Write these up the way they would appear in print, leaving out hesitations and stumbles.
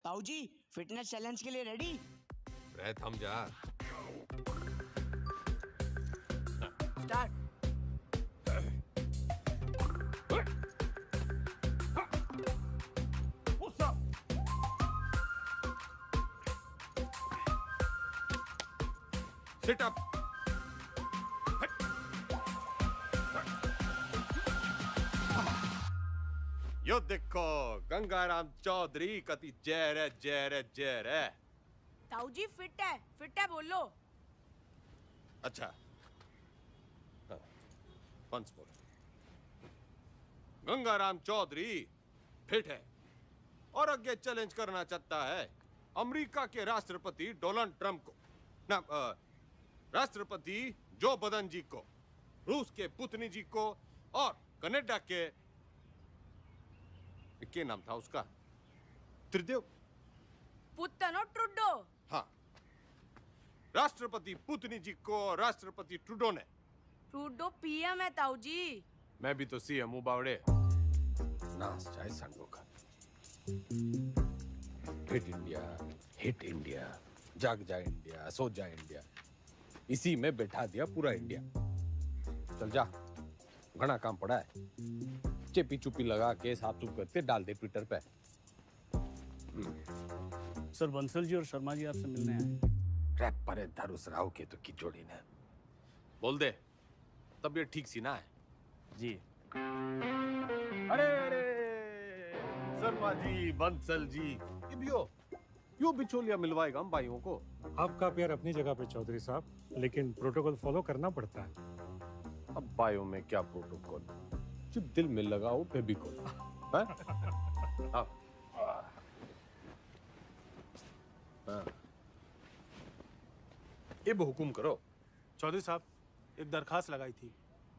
ताऊ जी fitness challenge के लिए रेडी? रह थम जा। स्टार्ट। Sit up. यो देखो गंगाराम चौधरी कति जहर है, जहर है, जहर है। ताऊ जी फिट है बोलो। अच्छा once more. Gangaram Chaudhary fit है और आगे चैलेंज करना चाहता है अमेरिका के राष्ट्रपति डोनाल्ड ट्रंप को, ना राष्ट्रपति जो बदन जी को, रूस के पुतिन जी को और कनाडा के क्या नाम था उसका, त्रिदेव पुत्तनो ट्रुडो। हाँ, राष्ट्रपति पुतिन जी को राष्ट्रपति ट्रुडो ने। ट्रुडो पीएम है ताऊ जी। मैं भी तो सीएम हूं बावड़े। नाच जाए संडो का। हिट इंडिया, जाग जाए इंडिया, सो जाए इंडिया, इसी में बैठा दिया पूरा इंडिया। चल जा, घना काम पड़ा है। चेपी चुपी लगा के साफ सुफ करके डाल दे ट्विटर पे। सर बंसल जी और शर्मा जी आपसे मिलने आए। रैप पर धरुस राव के तो की जोड़ी ने। बोल दे, तबीयत ठीक सी ना है? जी। अरे शर्मा जी, बंसल जी, यो बिचौलिया मिलवाएगा हम भाइयों को। आपका प्यार अपनी जगह पे चौधरी साहब, लेकिन प्रोटोकॉल फॉलो करना पड़ता है। अब भाइयों में क्या प्रोटोकॉल, जब दिल में लगाओ फेविकोल। अब हुकुम करो। चौधरी साहब, एक दरखास्त लगाई थी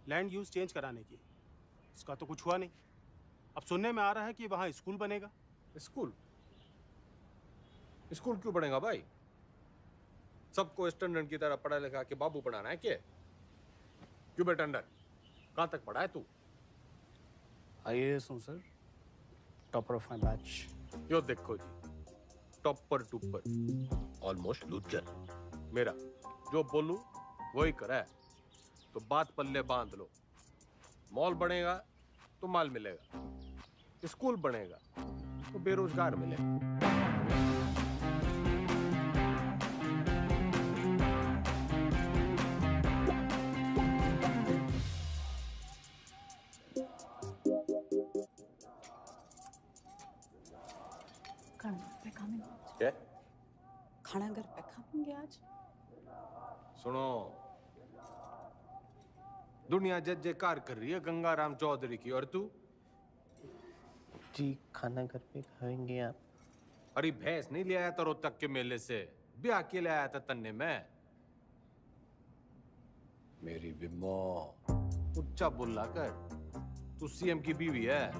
लैंड यूज चेंज कराने की, इसका तो कुछ हुआ नहीं। अब सुनने में आ रहा है कि वहाँ स्कूल बनेगा। स्कूल? स्कूल क्यों बनेगा भाई? सबको स्टैंडर्ड की तरह पढ़ा लिखा के बाबू बनाना है क्या? क्यों बेटा टंडन, कहाँ तक पढ़ा है तू? आईएएस हूँ sir, topper of my batch. यो देखो जी, टॉपर टूपर, ऑलमोस्ट लूजर। मेरा जो बोलूं वही करा है, तो बात पल्ले बांध लो। मॉल बनेगा तो माल मिलेगा, स्कूल बनेगा तो बेरोजगार मिलेगा। क्या? खाना घर पे खाएंगे आज। सुनो, दुनिया जय जयकार कर रही है गंगाराम चौधरी की, और तू? जी खाना घर पे खाएंगे आप। अरे भैंस नहीं ले आया था रोहतक के मेले से, ब्याह के ले आया था तन्ने में। मेरी बिम्मो, उच्चा बोला कर, तू सीएम की बीवी है।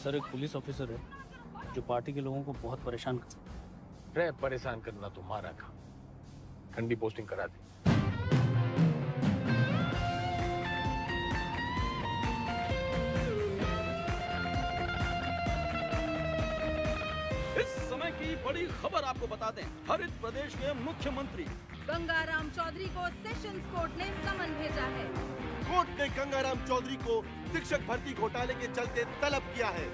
सर एक पुलिस ऑफिसर है जो पार्टी के लोगों को बहुत परेशान कर। रे परेशान करना तुम्हारा काम, ठंडी पोस्टिंग करा दे। इस समय की बड़ी खबर आपको बता दें, हरित प्रदेश के मुख्यमंत्री गंगाराम चौधरी को सेशंस कोर्ट ने समन भेजा है। कोर्ट ने गंगाराम चौधरी को शिक्षक भर्ती घोटाले के चलते तलब किया है।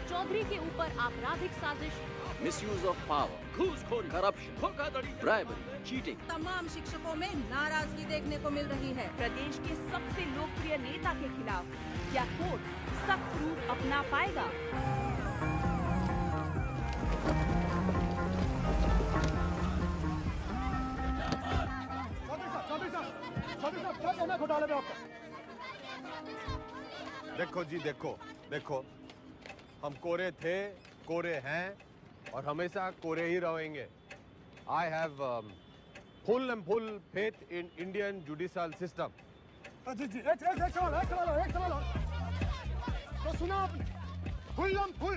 चौधरी के ऊपर आपराधिक साजिश, मिसयूज ऑफ पावर, घूसखोरी, करप्शन, धोखाधड़ी, ब्राइबरी, चीटिंग, तमाम शिक्षकों में नाराजगी देखने को मिल रही है। प्रदेश के सबसे लोकप्रिय नेता के खिलाफ क्या कोर्ट सख्त रूप अपना पाएगा? घोटाले में आपका देखो जी, देखो देखो, हम कोरे थे, कोरे हैं और हमेशा कोरे ही रहेंगे। I have full and full faith in Indian judicial system. जी एक सवाल और। तो सुना आपने, फुल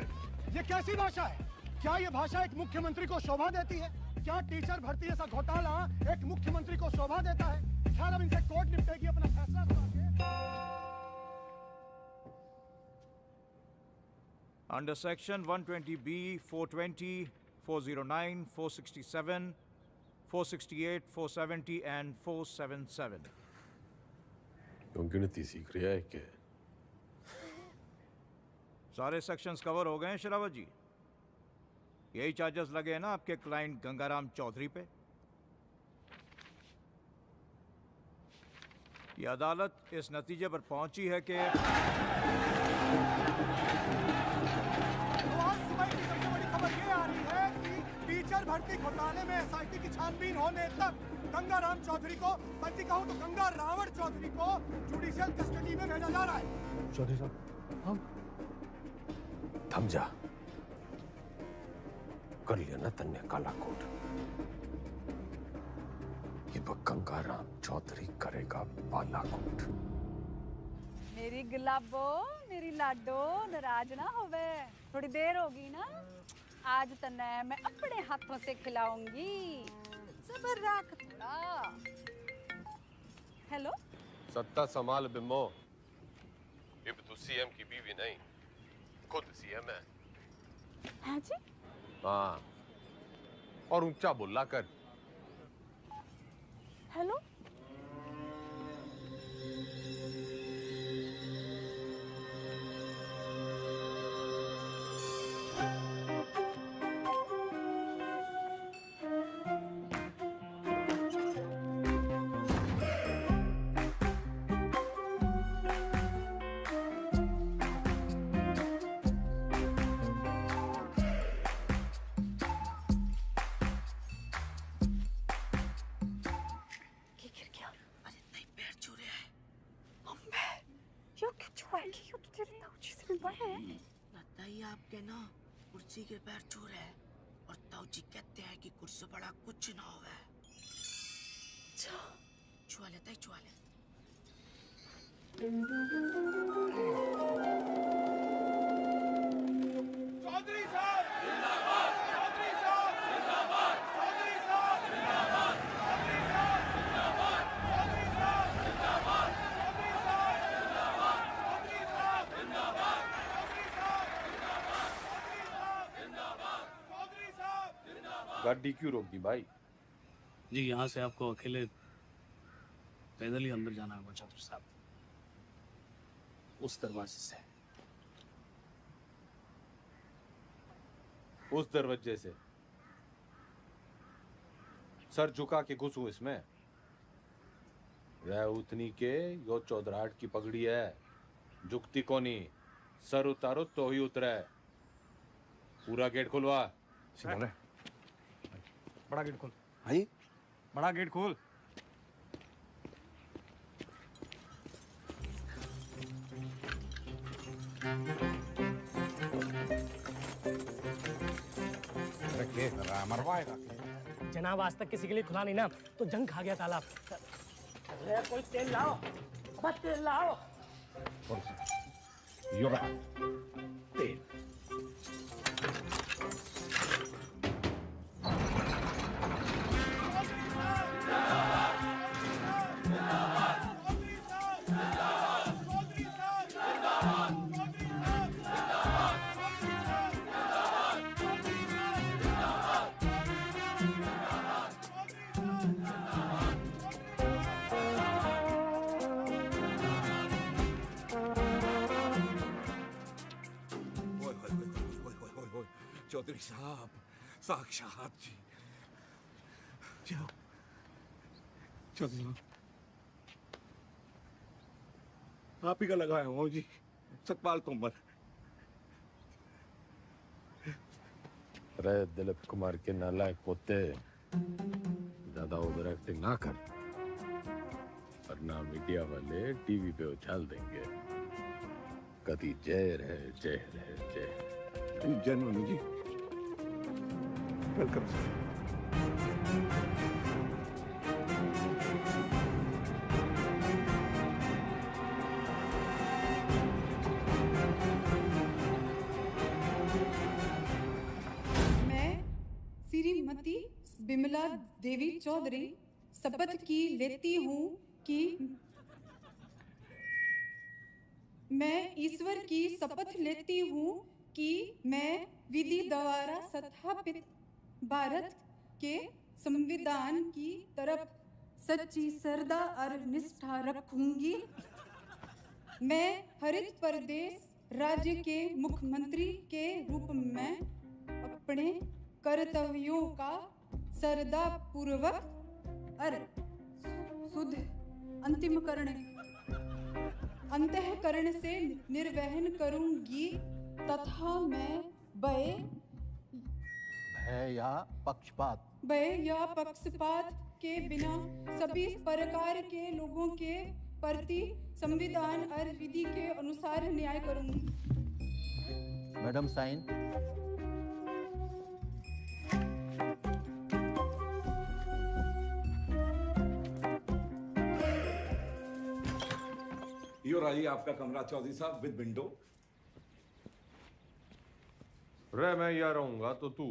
ये कैसी भाषा है? क्या ये भाषा एक मुख्यमंत्री को शोभा देती है? क्या टीचर भर्ती जैसा घोटाला एक मुख्यमंत्री को शोभा देता है? खैर अब इनसे कोर्ट निपटेगी अपना फैसला सुना Under Section 120B, 420, 409, 467, 468, 470 and 477. क्यों गिनती सीख रहा है क्या? सारे सेक्शंस कवर हो गए हैं शरावत जी। यही चार्जेस लगे हैं ना आपके क्लाइंट गंगाराम चौधरी पे। ये अदालत इस नतीजे पर पहुंची है कि खबर ये आ रही है कि टीचर भर्ती घोटाले में एसआईटी की छानबीन होने तक गंगाराम चौधरी को, बल्कि कहूं तो गंगा रावण चौधरी को जुडिशियल कस्टडी में भेजा जा रहा है। चौधरी साहब हम थम जा, कर लिया ना तन्ने काला कोट। ये गंगाराम चौधरी करेगा बालाकोट। मेरी गुलाबो, मेरी लाडो, नाराज ना होवे। थोड़ी देर होगी ना, आज तन्ने मैं अपने हाथों से खिलाऊंगी। सब्र रख थोड़ा। हेलो, सत्ता संभाल बिम्बो। अब तू सीएम की बीवी नहीं, खुद सीएम है। हाँ जी? हाँ, और ऊंचा बोला कर। हेलो, लगता ही आपके ना कुर्सी के पैर छू रहे हैं, और ताऊजी कहते हैं कि कुर्सी बड़ा कुछ ना होवे। छुआ लेता ही छुआ ले। चौधरी साहब जिंदाबाद, चौधरी साहब जिंदाबाद, चौधरी साहब जिंदाबाद, चौधरी साहब जिंदाबाद, चौधरी साहब जिंदाबाद, चौधरी साहब जिंदाबाद, चौधरी साहब जिंदाबाद, चौधरी साहब जिंदाबाद, चौधरी साहब जिंदाबाद। गाड़ी क्यों रोक दी भाई? जी यहाँ से आपको अकेले पैदल ही अंदर जाना होगा चौधरी साहब, उस दरवाजे से। उस दरवाजे से? सर झुका के घुसूं इसमें? रह उतनी के यो चौधराहट की पगड़ी है, झुकती कोनी। सर उतारो तो ही उतरे। पूरा गेट खुलवा। बड़ा गेट खोल। हाँ, बड़ा गेट खोल। मरवाएगा। जनाब आज तक किसी के लिए खुला नहीं ना, तो जंग खा गया ताला। कोई तेल लाओ, बस तेल लाओ। तेल। चौधरी साहब साक्षात जी। चौधरी साहब आप ही का लगाया हूँ जी, सतपाल तोमर। अरे दिलीप कुमार के नालायक पोते, ज्यादा ओवर एक्टिंग ना कर, वरना मीडिया वाले टीवी पे उछाल देंगे कभी जय रहे जय रहे जय। जय जी। Welcome sir. मैं श्रीमती बिमला देवी चौधरी शपथ की लेती हूँ कि मैं ईश्वर की शपथ लेती हूँ कि मैं विधि द्वारा स्थापित भारत के संविधान की तरफ सच्ची श्रद्धा और निष्ठा रखूंगी। मैं हरित प्रदेश राज्य के मुख्यमंत्री के रूप में अपने कर्तव्यों का श्रद्धा पूर्वक और शुद्ध अंतःकरण से निर्वहन करूंगी तथा मैं भय या पक्षपात के बिना सभी प्रकार के लोगों के प्रति संविधान और विधि के अनुसार न्याय करूंगी। Madam sign. यो रही आपका कमरा चौधरी साहब विद विंडो। रे मैं यहाँ रहूंगा तो तू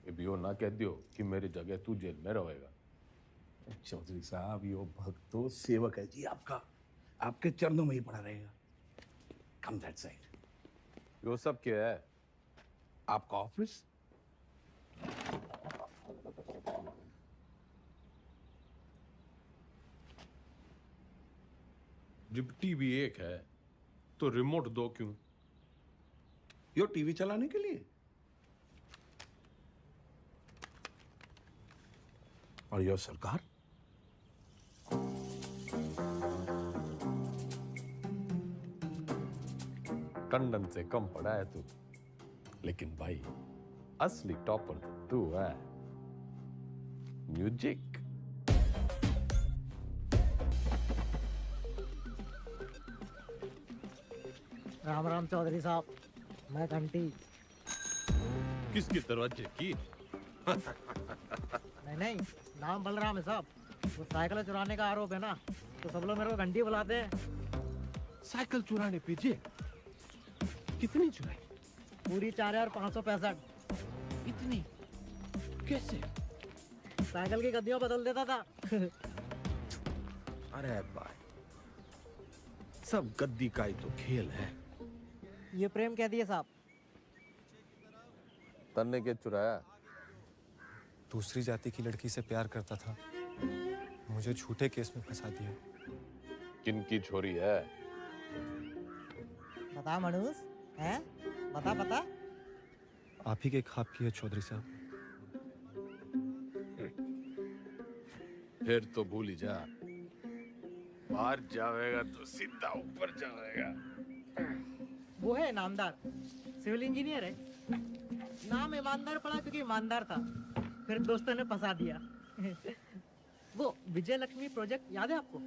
ये भी ना कह दियो कि मेरी जगह तू जेल में रहेगा। चौधरी साहब यो भक्तो सेवक है जी आपका, आपके चरणों में ही पड़ा रहेगा। कम दैट साइड। यो सब क्या है? आपका ऑफिस। जब टीवी एक है तो रिमोट दो क्यों? यो टीवी चलाने के लिए और यो सरकार। टंडन से कम पड़ा है तू, लेकिन भाई असली टॉपर तो तू है। म्यूजिक। राम राम चौधरी साहब, मैं घंटी। किसके दरवाजे की? नहीं, नाम बलराम है साहब। वो साइकिल चुराने का आरोप है ना, तो सब लोग मेरे को घंटी बुलाते हैं। साइकिल चुराने पे जेल? कितनी चुराई? पूरी 4565। इतनी? कैसे? साइकिल की गद्दियां बदल देता था। अरे भाई, सब गद्दी का ही तो खेल है। ये प्रेम कह दिए साहब। तन्ने के चुराया? दूसरी जाति की लड़की से प्यार करता था, मुझे झूठे केस में फंसा दिया। किनकी छोरी है? बता मनुष, हैं? बता। आप ही के खाब की है चौधरी साहब। फिर तो भूल ही जा, बाहर जाएगा तो सीधा ऊपर जाएगा। वो है नामदार, सिविल इंजीनियर है। नाम ईमानदार पड़ा क्योंकि ईमानदार था, फिर दोस्तों ने फंसा दिया। वो विजय लक्ष्मी प्रोजेक्ट याद है आपको?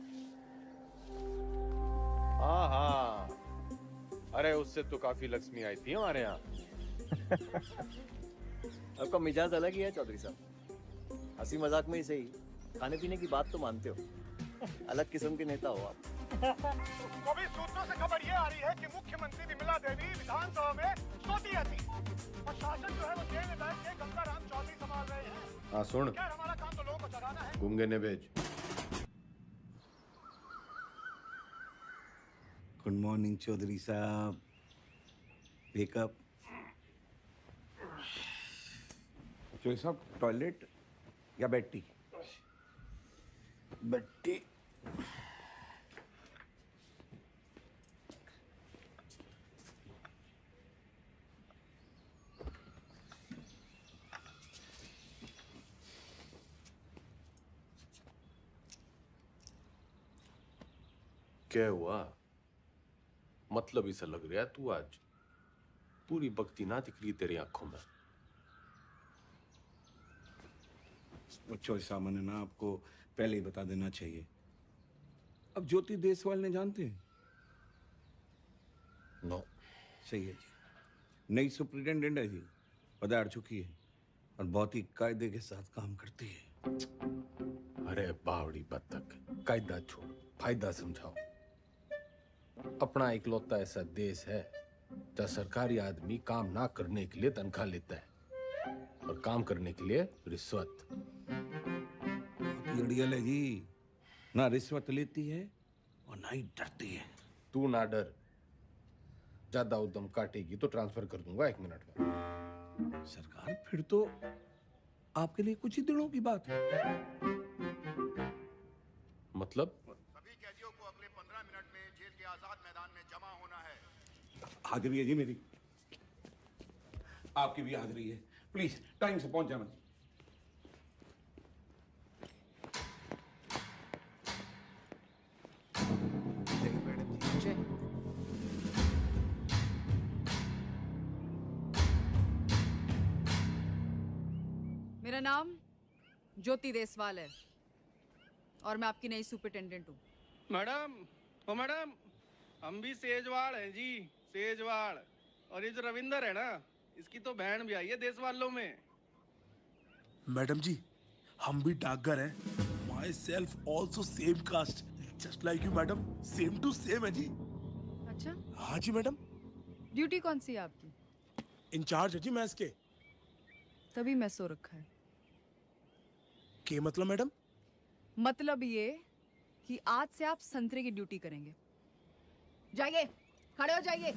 हाँ, अरे उससे तो काफी लक्ष्मी आई थी हमारे यहाँ। आपका मिजाज अलग ही है चौधरी साहब, हंसी मजाक में ही सही, खाने पीने की बात तो मानते हो। अलग किस्म के नेता हो आप। तो भी सूत्रों से खबर ये आ रही है कि मुख्यमंत्री विमला देवी विधानसभा में सोती रहती और शासन जो है वो जेल में बैठ के गंगाराम चौधरी संभाल रहे हैं। हाँ सुन, क्या हमारा काम तो लोगों को जगाना है। गूंगे ने भेज। गुड मॉर्निंग चौधरी साहब। वेकअप। चौधरी साहब टॉयलेट या बेड टी? Bed tea. क्या हुआ? मतलब इसे लग रहा है तू आज पूरी भक्ति ना दिख रही तेरी आंखों में। चौधरी साहब ने ना आपको पहले ही बता देना चाहिए। अब ज्योति देसवाल ने जानते हैं? नो। सही है जी, नई सुप्रिंटेंडेंट है जी। पधार चुकी है और बहुत ही कायदे के साथ काम करती है। अरे बावड़ी बत्तख, कायदा छोड़, फायदा समझाओ। अपना इकलौता ऐसा देश है जहाँ सरकारी आदमी काम ना करने के लिए तनख्वाह लेता है और काम करने के लिए रिश्वत। अड़ियल है जी, ना रिश्वत लेती है और ना ही डरती है। तू ना डर, ज्यादा उद्यम काटेगी तो ट्रांसफर कर दूंगा 1 मिनट में। सरकार फिर तो आपके लिए कुछ ही दिनों की बात है। मतलब? सभी कैदियों को अगले 15 मिनट में जेल के आजाद मैदान में जमा होना है। हाजिरी है जी मेरी, आपकी भी हाजिरी है। प्लीज टाइम से पहुंच जाना। मेरा नाम ज्योति देसवाल है और मैं आपकी नई सुपरिटेंडेंट हूँ। मैडम, ओ मैडम, हम भी सेजवाड़ हैं जी, सेजवाड़। और ये जो रविंदर है ना, इसकी तो बहन भी आई है देसवालों में। मैडम जी, हम भी डाकघर हैं। Myself also same caste, just like you madam, same to same है जी। अच्छा? हाँ जी मैडम। ड्यूटी कौन सी है आपकी? इंचार्ज है जी मैं इसके। तभी मैं सो रखा है। के मतलब मैडम? मतलब ये कि आज से आप संतरे की ड्यूटी करेंगे। जाइए, खड़े हो जाइए,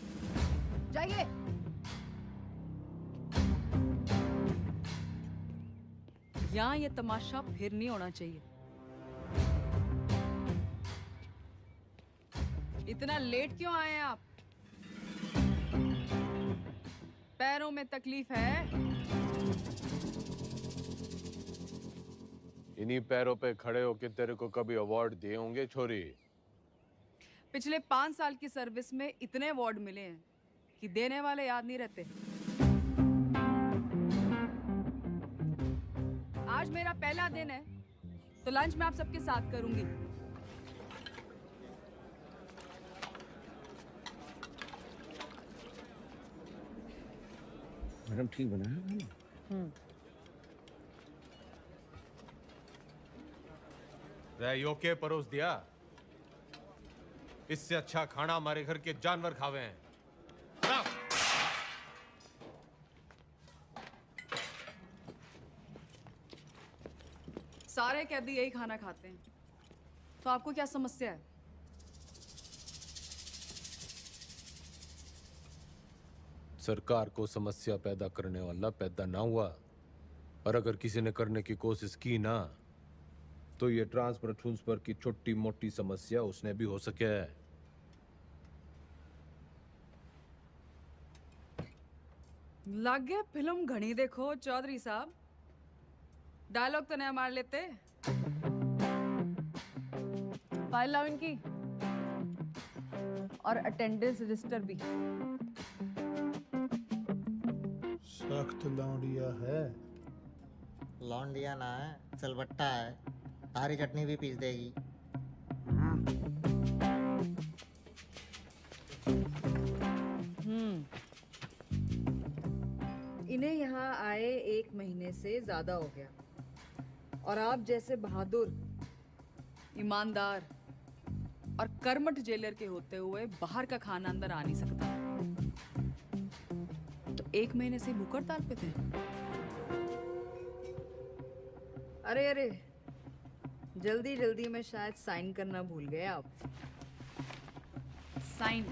जाइए। यहाँ ये तमाशा फिर नहीं होना चाहिए। इतना लेट क्यों आए हैं आप? पैरों में तकलीफ है? इन्हीं पैरों पे खड़े होके तेरे को कभी अवार्ड दिए होंगे छोरी? पिछले 5 साल की सर्विस में इतने अवार्ड मिले हैं कि देने वाले याद नहीं रहते। आज मेरा पहला दिन है तो लंच मैं आप सबके साथ करूंगी। मैडम ठीक बना है? योके परोस दिया। इससे अच्छा खाना हमारे घर के जानवर खावे हैं। सारे कैदी यही खाना खाते हैं, तो आपको क्या समस्या है? सरकार को समस्या पैदा करने वाला पैदा ना हुआ, और अगर किसी ने करने की कोशिश की ना, तो ये ट्रांसफर की छोटी मोटी समस्या उसने भी हो सके है। लग गया फिल्म घनी देखो चौधरी साहब। डायलॉग तो नया मार लेते। फाइल लाओ इनकी, और अटेंडेंस रजिस्टर भी। सख्त लौंडिया है। लौंडिया ना है, सिलबट्टा है। तारी चटनी भी पीस देगी। इन्हें यहाँ आए 1 महीने से ज्यादा हो गया, और आप जैसे बहादुर, ईमानदार और कर्मठ जेलर के होते हुए बाहर का खाना अंदर आ नहीं सकता। तो 1 महीने से भूख हड़ताल पे थे। अरे अरे, जल्दी जल्दी में शायद साइन करना भूल गए आप। साइन।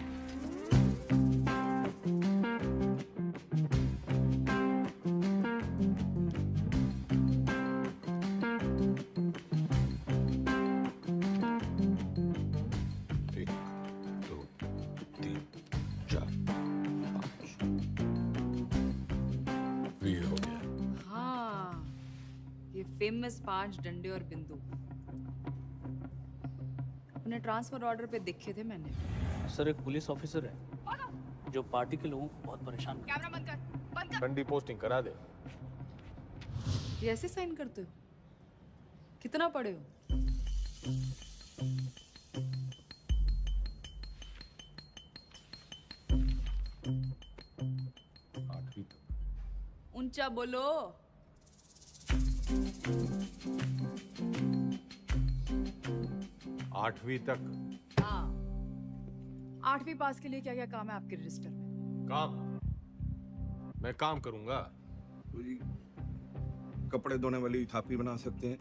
फेमस 5 डंडे और बिंदु उन्हें ट्रांसफर ऑर्डर पे देखे थे मैंने। सर, एक पुलिस ऑफिसर है जो पार्टी के लोगों को बहुत परेशान करता है। कैमरा बंद कर, बंद कर। ठंडी पोस्टिंग करा दे। ये ऐसे साइन करते हो? कितना पढ़े हो? ऊंचा बोलो। आठवीं तक। हाँ, 8वीं पास के लिए क्या क्या काम है आपके रजिस्टर में? काम? मैं काम करूंगा। कपड़े धोने वाली थापी बना सकते हैं,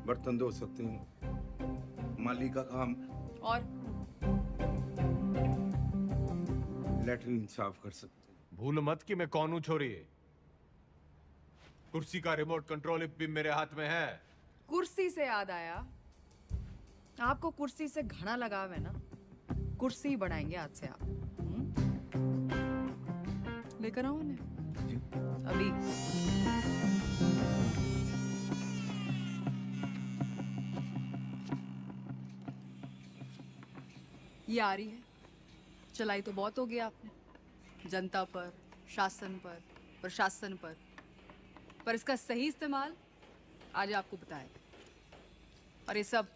बर्तन धो सकते हैं, माली का काम और लेटरिन साफ कर सकते हैं। भूल मत कि मैं कौन हूं छोरी। कुर्सी का रिमोट कंट्रोल भी मेरे हाथ में है। कुर्सी से याद आया, आपको कुर्सी से घना लगाव है ना, कुर्सी ही बनाएंगे आज से आप। लेकर आओ उन्हें अभी। ये आ रही है, चलाई तो बहुत हो गया आपने, जनता पर, शासन पर, प्रशासन पर इसका सही इस्तेमाल आज आपको बताएगा। और ये सब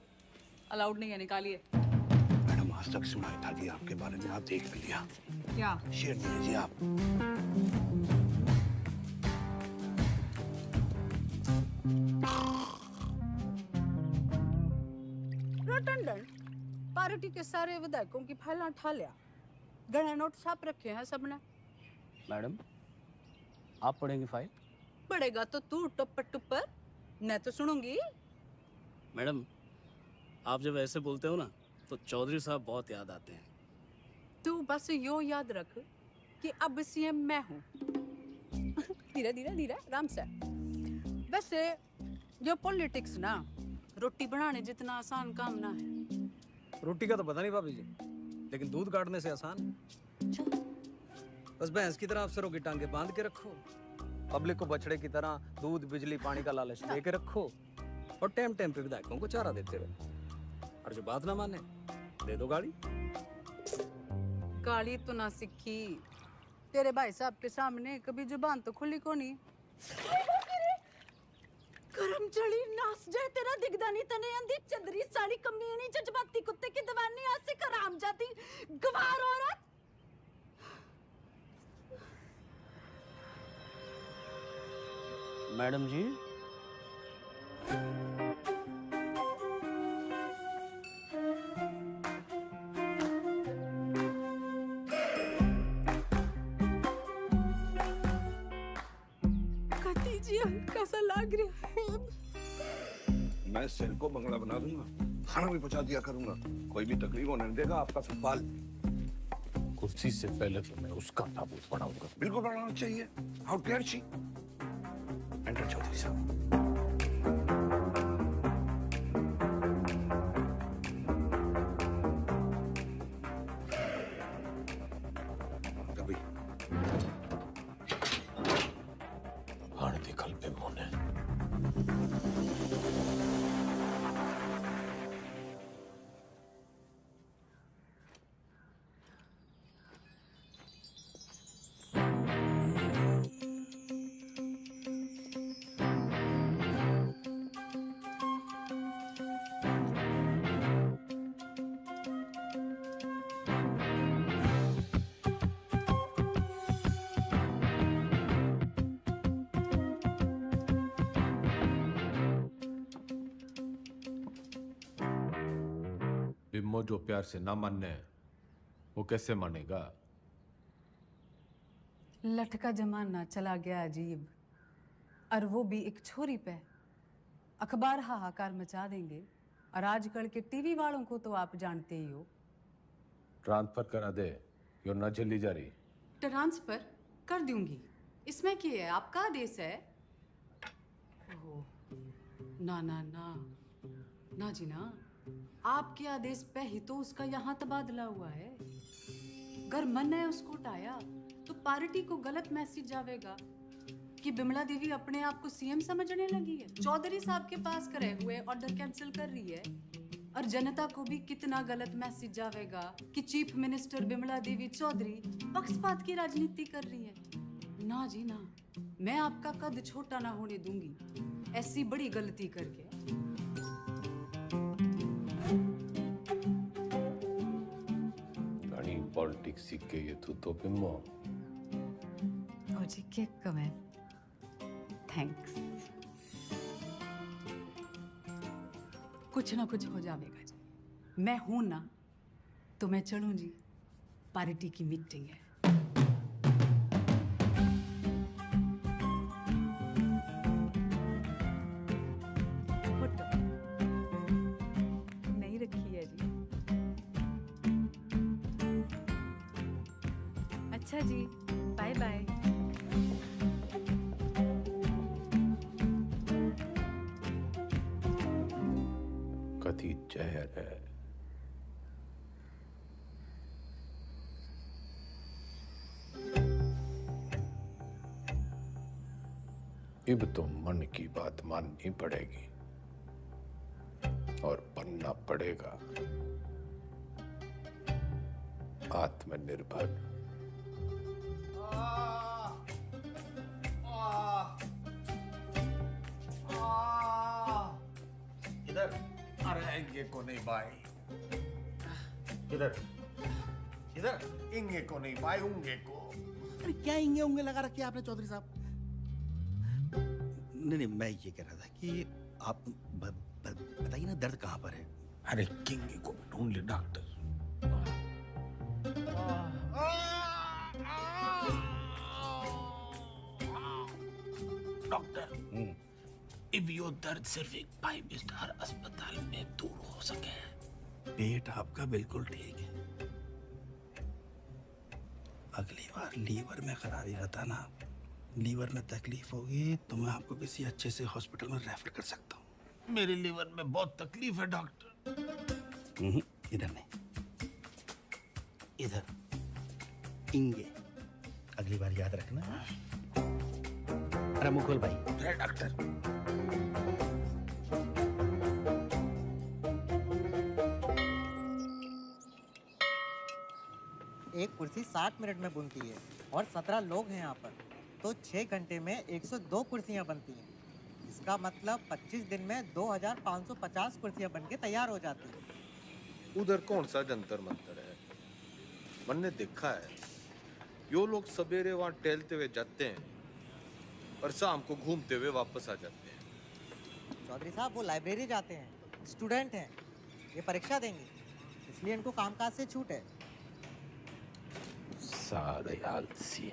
अलाउड नहीं है, निकालिए। मैडम आज तक सुना था जी आपके बारे में, आप देख भी लिया। क्या शेर नहीं है जी आप। टंडन, पार्टी के सारे विधायकों की फाइल उठा लिया, गणे नोट छाप रखे हैं सबने। मैडम, आप पढ़ेंगे फाइल? पढ़ेगा तो तू टुप्पर टुप्पर, मैं तो सुनूंगी। मैडम, आप जब ऐसे बोलते हो ना तो चौधरी साहब बहुत याद आते हैं। तू बस यो याद रख कि अब सीएम मैं हूँ। धीरे धीरे धीरे आराम से। वैसे जो पॉलिटिक्स ना रोटी बनाने जितना आसान काम ना है। रोटी का तो पता नहीं भाभी जी, लेकिन दूध काटने से आसान है। बस भैंस की तरह अफसरों की टांगे बांध के रखो, पब्लिक को बछड़े की तरह दूध बिजली पानी का लालच दे के रखो, और टाइम टाइम पे विधायकों को चारा देते रहो। और जो बात ना माने दे दो गाड़ी। गाली तो ना सीखी, तेरे भाई साहब के सामने कभी जुबान तो खुली को नहीं। करम जड़ी नास जाए तेरा दिगदानी तने अंधी चंदरी साली कमीनी जज्बाती कुत्ते की दवानी आज से कराम जाती गवार औरत। मैडम जी, कैसा लग रहा है? मैं सेल को बंगला बना दूंगा, खाना भी पहुंचा दिया करूंगा, कोई भी तकलीफ होने नहीं देगा आपका सवाल। कुर्सी से पहले तो मैं उसका ताबूत बनाऊंगा। बिल्कुल बनाना चाहिए। How dare she. Enter Chaudhary साहब। बिम्मो जो प्यार से ना मानने वो कैसे मानेगा? लटका जमाना चला गया अजीब, और वो भी एक छोरी पे। अखबार हाहाकार मचा देंगे, और आजकल के टीवी वालों को तो आप जानते ही हो। ट्रांसफर करा दे, यो ना जल्दी जा रही। ट्रांसफर कर दूंगी, इसमें क्या है, आपका आदेश है। ओह, ना ना ना ना जी ना, आपके आदेश पे ही तो उसका यहाँ तबादला हुआ है। अगर मन है उसको उठाया तो पार्टी को गलत मैसेज जाएगा कि बिमला देवी अपने आप को सीएम समझने लगी है, चौधरी साहब के पास करे हुए ऑर्डर कैंसिल कर रही है, और जनता को भी कितना गलत मैसेज जाएगा कि चीफ मिनिस्टर बिमला देवी चौधरी पक्षपात की राजनीति कर रही है। ना जी ना, मैं आपका कद छोटा ना होने दूंगी ऐसी बड़ी गलती करके। पॉलिटिक्स सीख के ये तो बिम्मो। और जी केक कमेंट थैंक्स कुछ ना कुछ हो जाएगा जी मैं हूं ना तो मैं चलूं जी पार्टी की मीटिंग है फोटो नहीं रखी है जी अच्छा जी बाय बाय कथी जहर है अब तो मन की बात माननी पड़ेगी और बनना पड़ेगा आत्मनिर्भर। इधर अरे इंगे को नहीं भाई इधर इधर इंगे को नहीं भाई उंगे को अरे क्या इंगे उंगे लगा रखे आपने चौधरी साहब नहीं मैं ये कह रहा था कि आप बताइए ना दर्द कहाँ पर है अरे किंगे को ढूंढ ले डॉक्टर डॉक्टर अब यो दर्द सिर्फ एक 5 स्टार अस्पताल में दूर हो सके पेट आपका बिल्कुल ठीक है अगली बार लीवर में खराबी बताना लीवर में तकलीफ होगी तो मैं आपको किसी अच्छे से हॉस्पिटल में रेफर कर सकता हूँ मेरे लीवर में बहुत तकलीफ है डॉक्टर इधर नहीं इधर इंगे अगली बार याद रखना अरे मुकुल भाई अरे डॉक्टर एक कुर्सी 60 मिनट में बनती है और 17 लोग हैं यहाँ पर तो 6 घंटे में 102 कुर्सियाँ बनती हैं इसका मतलब 25 दिन में 2550 कुर्सियाँ बनके तैयार हो जाती हैं उधर कौन सा जंतर मंतर है मैंने देखा है यो लोग सवेरे वहां टहलते हुए जाते हैं और शाम को घूमते हुए वापस आ जाते हैं चौधरी साहब वो लाइब्रेरी जाते हैं स्टूडेंट हैं ये परीक्षा देंगे इसलिए इनको कामकाज से छूट है सारे आलसी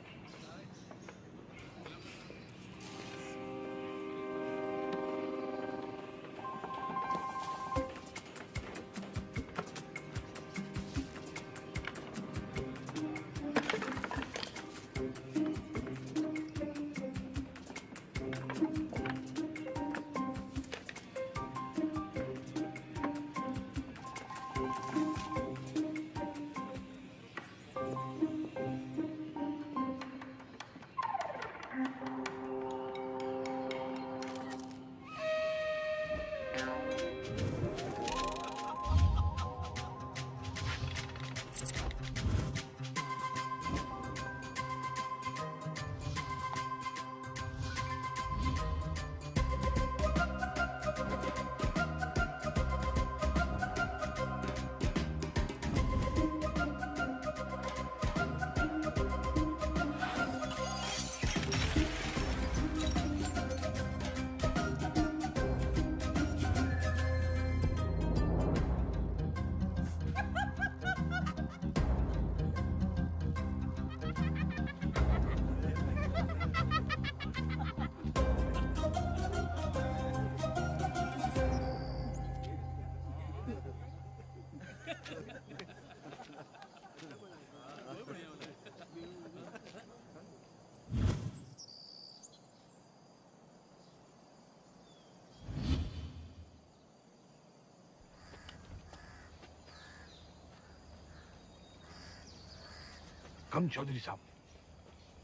कम चौधरी साहब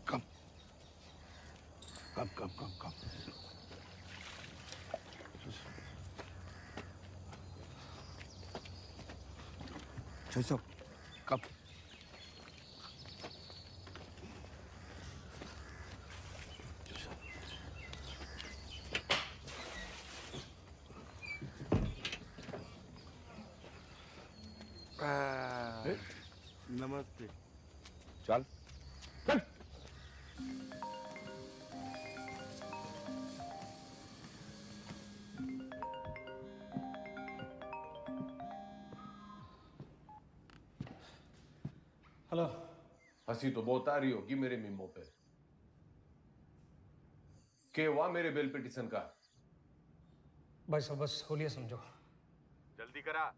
कम कम कम कम कम चौधरी साहब कम नमस्ते चल चल हंसी तो बहुत आ रही होगी मेरे मीमो पे। के हुआ मेरे बेल पिटीशन का? भाई साहब बस होलिया समझो। जल्दी करा।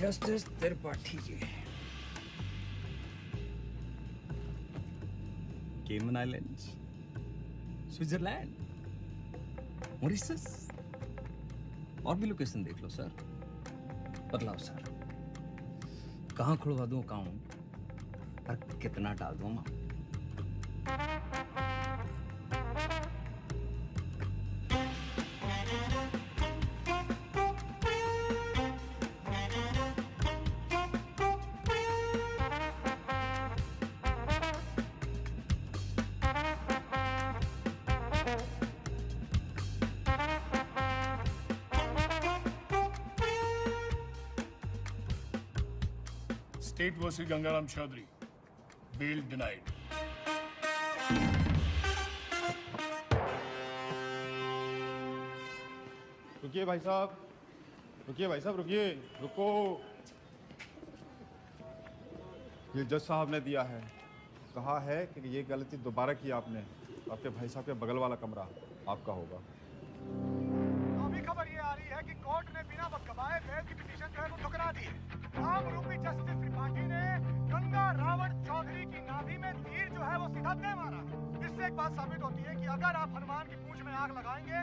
जस्टिस त्रिपाठी जी। केमन आइलैंड्स, स्विट्जरलैंड, मॉरिशस, और भी लोकेशन देख लो सर। बदलाओ सर, कहाँ खुलवा दूं अकाउंट और कितना डाल दूं मैं? State versus Gangaram Chaudhary. Bail denied. रुकिए भाई साहब, रुकिए भाई साहब, रुकिए, रुको। ये जज साहब ने दिया है, कहा है कि ये गलती दोबारा की आपने, आपके भाई साहब के बगल वाला कमरा आपका होगा। अभी खबर ये आ रही है कि कोर्ट ने बिना वक्त गवाए बेल की पिटीशन जो है वो ठुकरा दी है। आरोपी जस्टिस त्रिपाठी ने गंगा रावण चौधरी की नाभि में तीर जो है वो सीधा दे मारा। इससे एक बात साबित होती है कि अगर आप हनुमान की पूंछ में आग लगाएंगे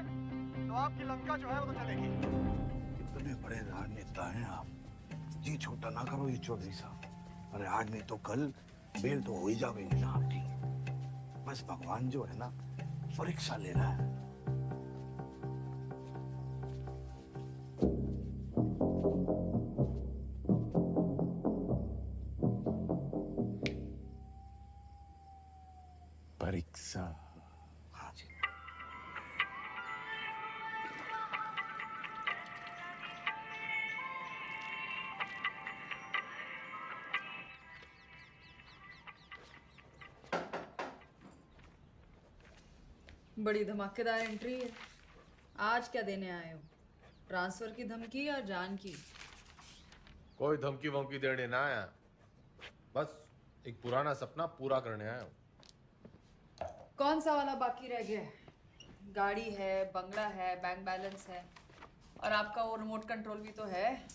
तो आपकी लंका जो है वो तो चलेगी। इतने बड़े राजनेता हैं आप, जी छोटा ना करो ये चौधरी साहब। अरे आज नहीं तो कल बेल तो हो ही जाएगी ना आपकी। बस भगवान जो है ना परीक्षा ले रहा है। परीक्षा। हाँ जी। बड़ी धमाकेदार एंट्री है। आज क्या देने आए हो? ट्रांसफर की धमकी या जान की? कोई धमकी वमकी देने ना आया, बस एक पुराना सपना पूरा करने आया हूँ। कौन सा वाला बाकी रह गया है? गाड़ी है, बंगला है, बैंक बैलेंस है, और आपका वो रिमोट कंट्रोल भी तो है।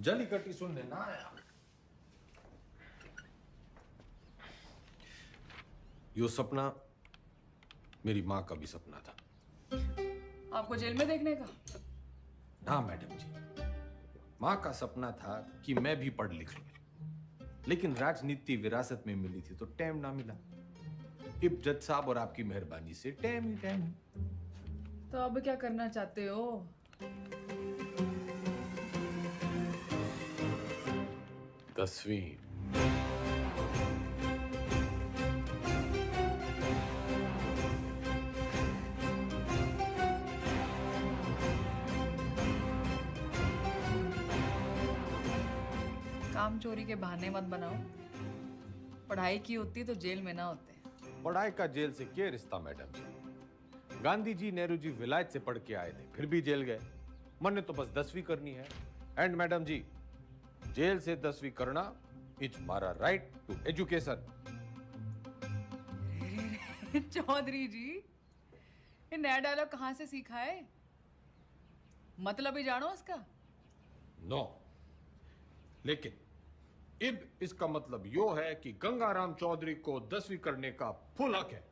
जली कटी सुनने ना आया। यो सपना मेरी माँ का भी सपना था। आपको जेल में देखने का? हाँ मैडम जी, माँ का सपना था कि मैं भी पढ़ लिख लूं, लेकिन राजनीति विरासत में मिली थी तो टाइम ना मिला। इब जज साहब और आपकी मेहरबानी से टाइम ही टाइम। तो अब क्या करना चाहते हो? तस्वीर। काम चोरी के बहाने मत बनाओ। पढ़ाई की होती तो जेल में ना होते। पढ़ाई का जेल से क्या रिश्ता मैडम जी? गांधी जी, नेहरू जी विलायत से पढ़ के आए थे, फिर भी जेल गए। मन ने तो बस 10वीं करनी है। एंड मैडम जी, जेल से 10वीं करना इज मारा राइट टू एजुकेशन। चौधरी जी, ये नया डायलॉग कहाँ से सीखा है? मतलब ही जानो इसका? नो, लेकिन इब इसका मतलब यो है कि गंगाराम चौधरी को 10वीं करने का फुल हक है।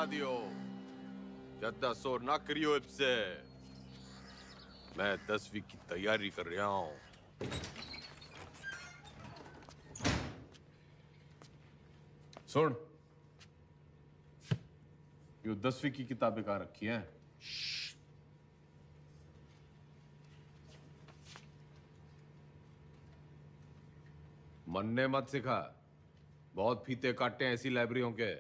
करा दियो। जद्दा सो ना करियो इससे। मैं 10वीं की तैयारी कर रहा हूँ। सुन, ये 10वीं की किताबें कहाँ रखी हैं? मन ने मत सिखा, बहुत फीते काटे हैं ऐसी लाइब्रेरियों के।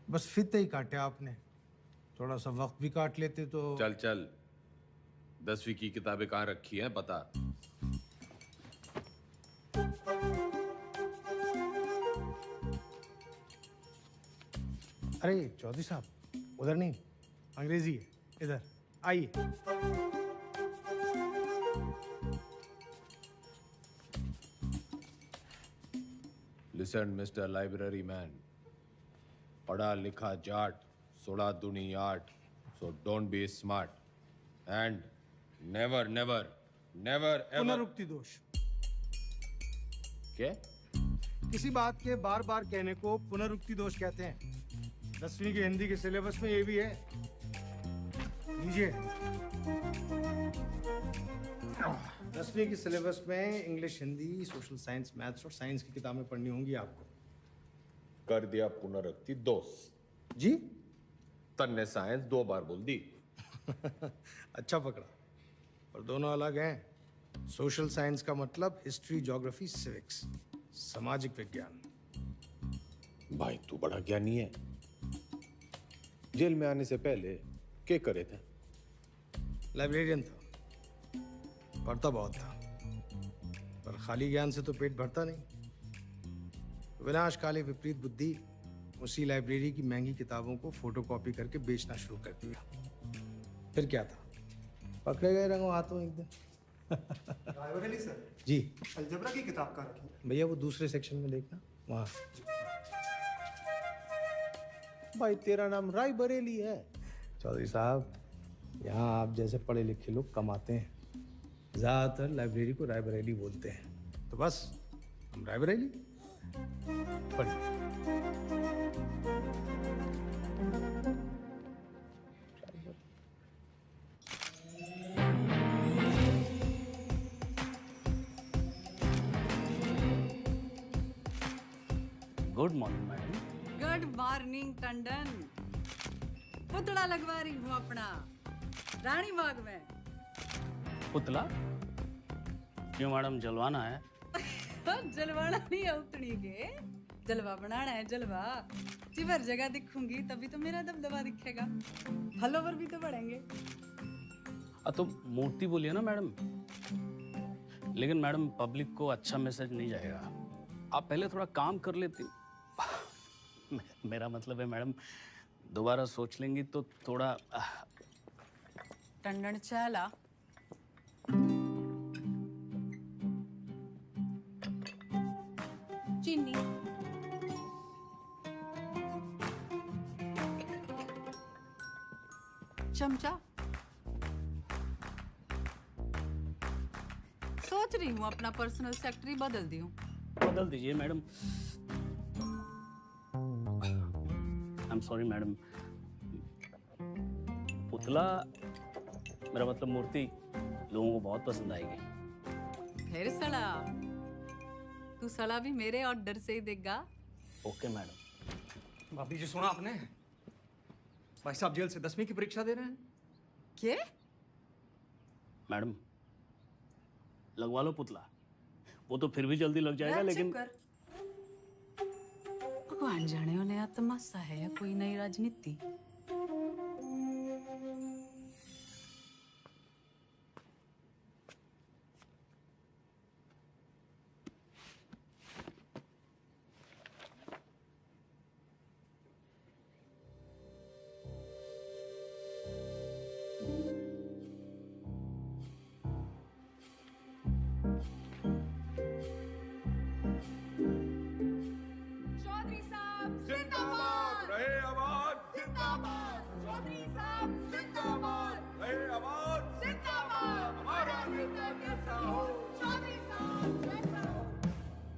बस फीते ही काटे आपने, थोड़ा सा वक्त भी काट लेते तो। चल चल, 10वीं की किताबें कहाँ रखी हैं बता। अरे चौधरी साहब, उधर नहीं, अंग्रेजी है, इधर आइए। लिसन मिस्टर लाइब्रेरी मैन, पढ़ा लिखा जाट, सोड़ा दुनी आट, so don't be smart and never never never ever। पुनरुक्ति दोष। क्या? किसी बात के बार बार कहने को पुनरुक्ति दोष कहते हैं। 10वीं के हिंदी के सिलेबस में ये भी है, लीजिए। 10वीं के सिलेबस में English, Hindi, social science, maths और साइंस की किताबें पढ़नी होंगी आपको। कर दिया पुनरुक्ति दोष। जी? तन्ने साइंस 2 बार बोल दी। अच्छा पकड़ा, पर दोनों अलग हैं। सोशल साइंस का मतलब हिस्ट्री, ज्योग्राफी, सिविक्स, सामाजिक विज्ञान। भाई तू बड़ा ज्ञानी है। जेल में आने से पहले क्या करे थे? लाइब्रेरियन था, पढ़ता बहुत था, पर खाली ज्ञान से तो पेट भरता नहीं। विनाशकाली विपरीत बुद्धि उसी लाइब्रेरी की महंगी किताबों को फोटोकॉपी करके बेचना शुरू कर दिया। फिर क्या था, पकड़े गए रंगों हाथों एक दिन। रायबरेली सर जी, अलजबरा की किताब कहाँ रखी है? भैया वो दूसरे सेक्शन में देखना, वहाँ। भाई तेरा नाम राय बरेली है? चौधरी साहब, यहाँ आप जैसे पढ़े लिखे लोग कम आते हैं। ज़्यादातर लाइब्रेरी को रायबरेली बोलते हैं, तो बस हम रायबरेली। पढ़िए। Good morning madam. Good morning Tandon. पुतला लगवा रही हूँ अपना रानी बाग में। पुतला? क्यों मैडम, जलवाना है? जलवाना नहीं है, उतनी के जलवा बनाना है। जलवा जिवर जगह दिखूंगी तभी तो मेरा दबदबा दिखेगा, फॉलोवर भी तो बढ़ेंगे। तो मूर्ति बोलिए ना मैडम। लेकिन मैडम, पब्लिक को अच्छा मैसेज नहीं जाएगा। आप पहले थोड़ा काम कर लेती। मेरा मतलब है मैडम, दोबारा सोच लेंगी तो थोड़ा। टंडन चाला चीनी चमचा। सोच रही हूँ अपना पर्सनल सेक्रेटरी बदल दी हूँ। बदल दीजिए madam. I am sorry madam. पुतला, मेरा मतलब मूर्ति, लोगों को बहुत पसंद आएगी। फिर सड़ा, तू सड़ा भी मेरे ऑर्डर से ही देगा। Okay madam. भाभी जी सुना आपने? भाई साहब जेल से 10वीं की परीक्षा दे रहे हैं। क्या? मैडम, लगवा लो पुतला, वो तो फिर भी जल्दी लग जाएगा। लेकिन भगवान जाने वाले नया तमाशा है या कोई नई राजनीति।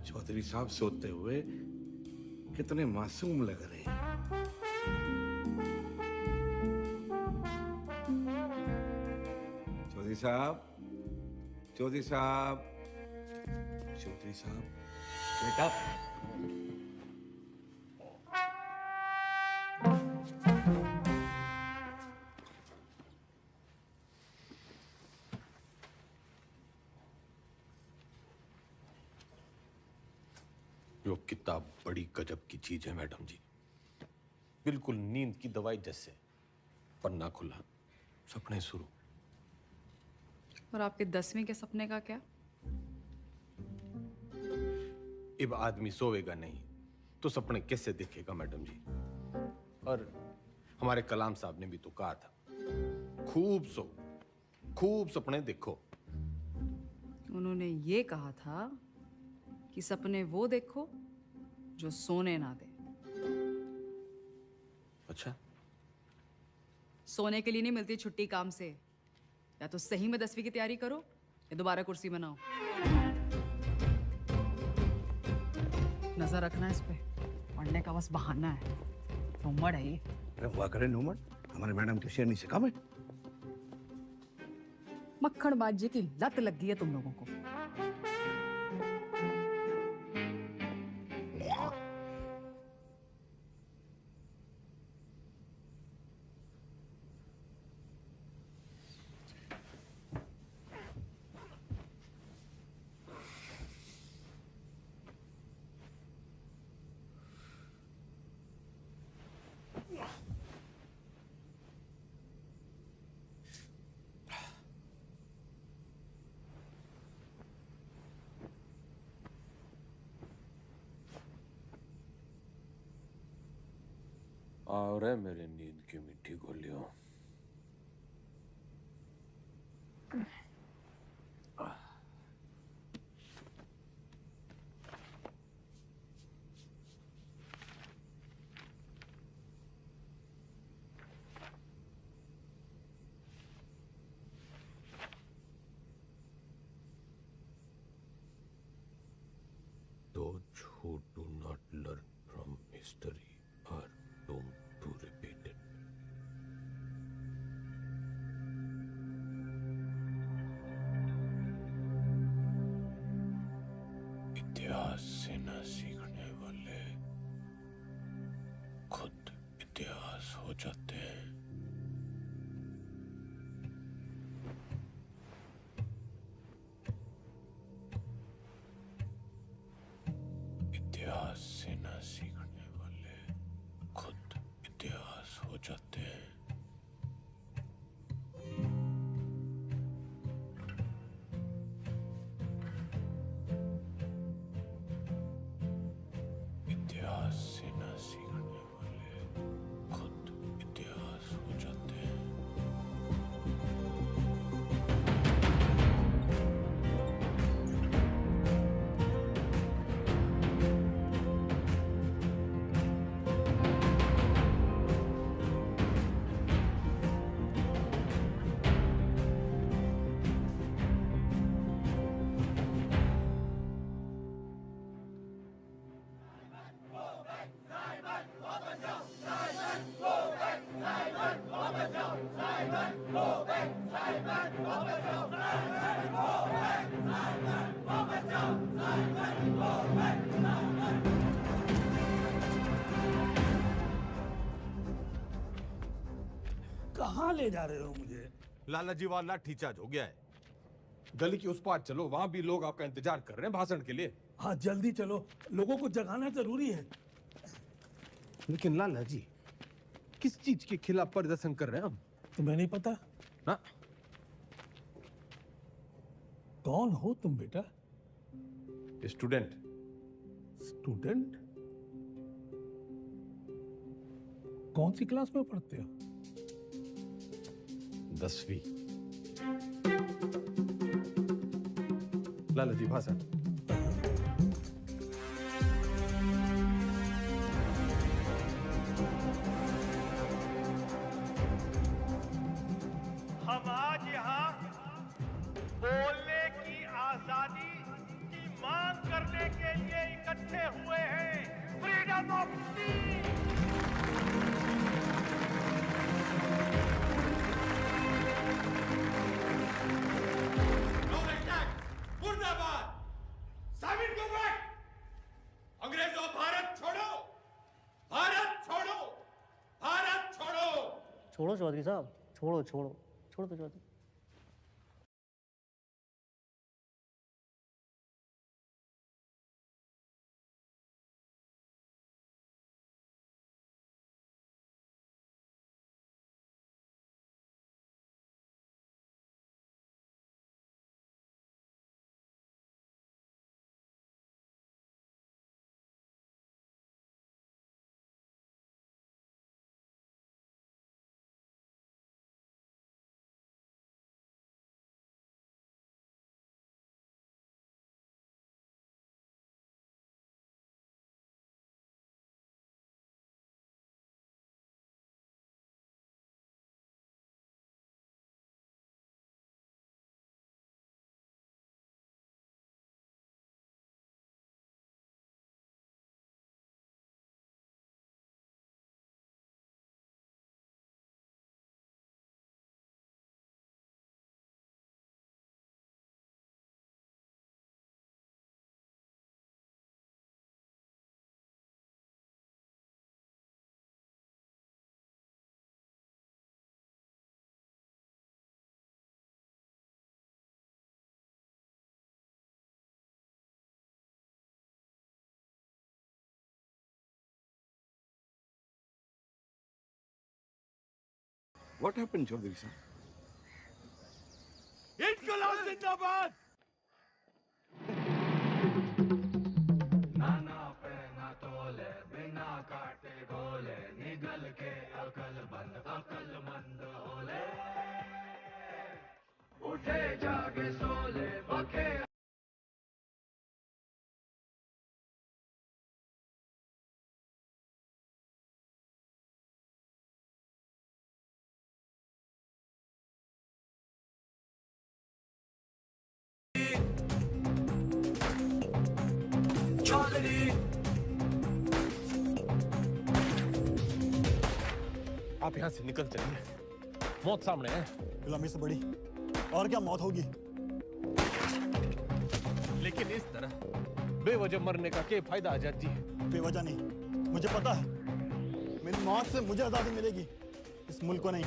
चौधरी साहब सोते हुए कितने मासूम लग रहे हैं। चौधरी साहब, चौधरी साहब, चौधरी साहब, बेटा। यो किताब बड़ी गजब की चीज है मैडम जी, बिल्कुल नींद की दवाई जैसे। पन्ना खुला, सपने शुरू। और आपके 10वीं के सपने का क्या? अब आदमी सोएगा नहीं तो सपने कैसे देखेगा मैडम जी। और हमारे कलाम साहब ने भी तो कहा था, खूब सो, खूब सपने देखो। उन्होंने ये कहा था कि सपने वो देखो जो सोने ना दे। अच्छा, सोने के लिए नहीं मिलती छुट्टी काम से। या तो सही में 10वीं की तैयारी करो या दोबारा कुर्सी बनाओ। नजर रखना इस पे, पढ़ने का बस बहाना है। नूमड़ है ये। अरे हुआ करे नूमड़, हमारे मैडम के शेरनी से कम है। मक्खन बाजी की लत लग गई है तुम लोगों को। और है मेरे नींद की मीठी गोलियों। Those who do not learn from history are doomed to repeat it. इतिहास से न सीखने वाले खुद इतिहास हो जाते हैं। इतिहास से न सीखने वाले खुद इतिहास हो जाते हैं। इतिहास से न सीखने वाले खुद इतिहास हो जाते हैं। कहाँ ले जा रहे हो मुझे? लाला जी वाला लाठीचार्ज हो गया है। गली के उस पार चलो, वहां भी लोग आपका इंतजार कर रहे हैं भाषण के लिए। हाँ जल्दी चलो, लोगों को जगाना जरूरी है। लेकिन लाला जी, किस चीज के खिलाफ प्रदर्शन कर रहे हैं हम? तुम्हें नहीं पता? ना? कौन हो तुम बेटा? स्टूडेंट। स्टूडेंट? कौन सी क्लास में पढ़ते हो? 10वीं। लाला जी भाषण। हम आज यहाँ बोलने की आजादी की मांग करने के लिए इकट्ठे हुए हैं। फ्रीडम name of मुर्दाबाद साबित को बैक अंग्रेजों भारत छोड़ो भारत छोड़ो भारत छोड़ो छोड़ो चौधरी साहब, छोड़ो छोड़ो छोड़ो तो Chaudhary. What happened, Chaudhary sir? इनकलाब जिंदाबाद। नाना पे ना तोले बिना काटे गोले निगल के अकलमंद होले उठे जागे सोले बखे आप यहाँ से निकल चलिए, मौत सामने है। गुलामी से बड़ी और क्या मौत होगी? लेकिन इस तरह बेवजह मरने का क्या फायदा आजादी है? बेवजह नहीं, मुझे पता है मेरी मौत से मुझे आजादी मिलेगी, इस मुल्क को नहीं।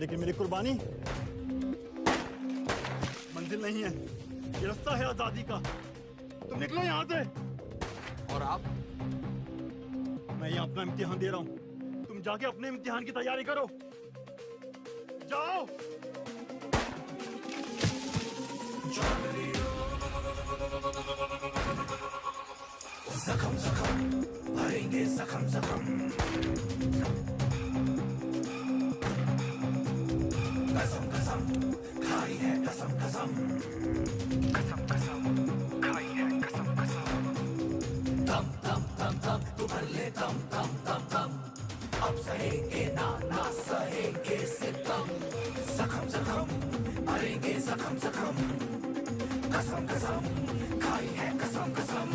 लेकिन मेरी कुर्बानी मंजिल नहीं है, ये रास्ता है आजादी का। तुम निकलो यहाँ से। और आप? मैं यहाँ अपना इम्तिहान दे रहा हूँ, तुम जाके अपने इम्तिहान की तैयारी करो। जाओ। जख्म जख्म भरेंगे जख्म जख्म कसम कसम खाई है कसम कसम कसम कसम खाई है कसम कसम दम दम दम दम तू भर ले दम दम दम दम अब सहेंगे ना ना सहेंगे सितम जख्म जख्म भरेंगे जख्म जख्म कसम कसम खाई है कसम कसम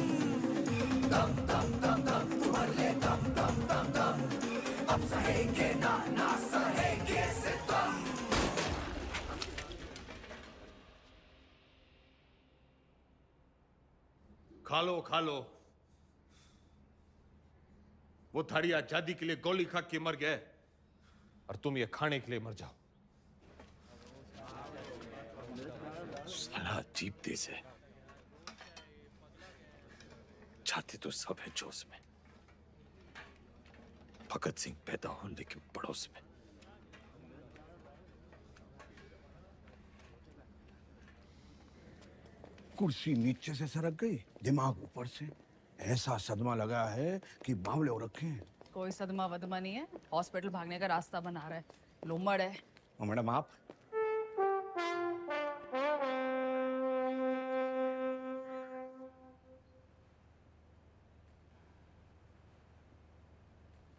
दम दम दम दम तू भर ले दम दम दम दम अब सहेंगे ना ना सहेंगे सितम खा लो वो थारी आजादी के लिए गोली खा के मर गए और तुम ये खाने के लिए मर जाओ। साला अजीब देश है, जाते तो सब है जोश में। भगत सिंह पैदा हो लेकिन पड़ोस में। कुर्सी नीचे से सरक गई, दिमाग ऊपर से। ऐसा सदमा लगा है कि बावले हो रखे हैं। कोई सदमा वदमा नहीं है, हॉस्पिटल भागने का रास्ता बना रहा है, लोमड़ है। और मैडम आप?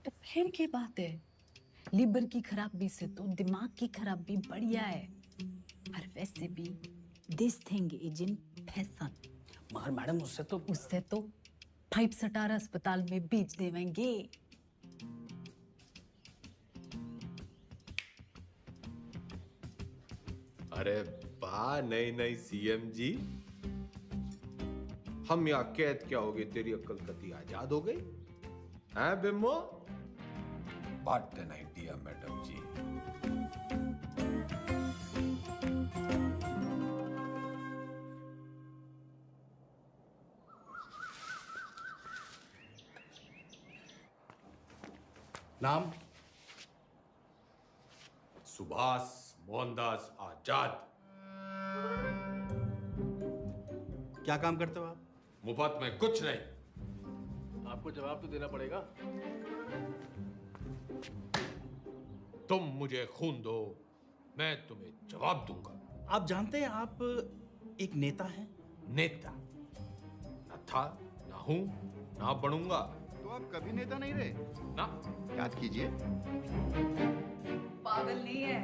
तो फिर की बात है, लीवर की खराबी से तो दिमाग की खराबी बढ़िया है। और वैसे भी this thing is in fashion. मगर मैडम उससे तो फाइव स्टार अस्पताल में भेज देवेंगे। अरे वाह, नई नई सीएम जी। हम यहाँ कैद क्या हो गए, तेरी अक्ल कती आजाद हो गई हैं बिम्बो? What an idea madam ji. नाम? सुभाष मोहनदास आजाद। क्या काम करते हो आप? मुफ्त में कुछ नहीं। आपको जवाब तो देना पड़ेगा। तुम मुझे खून दो, मैं तुम्हें जवाब दूंगा। आप जानते हैं आप एक नेता हैं? नेता न था, ना हूं, ना बनूंगा। तो आप कभी नेता नहीं रहे ना। याद कीजिए। पागल नहीं है,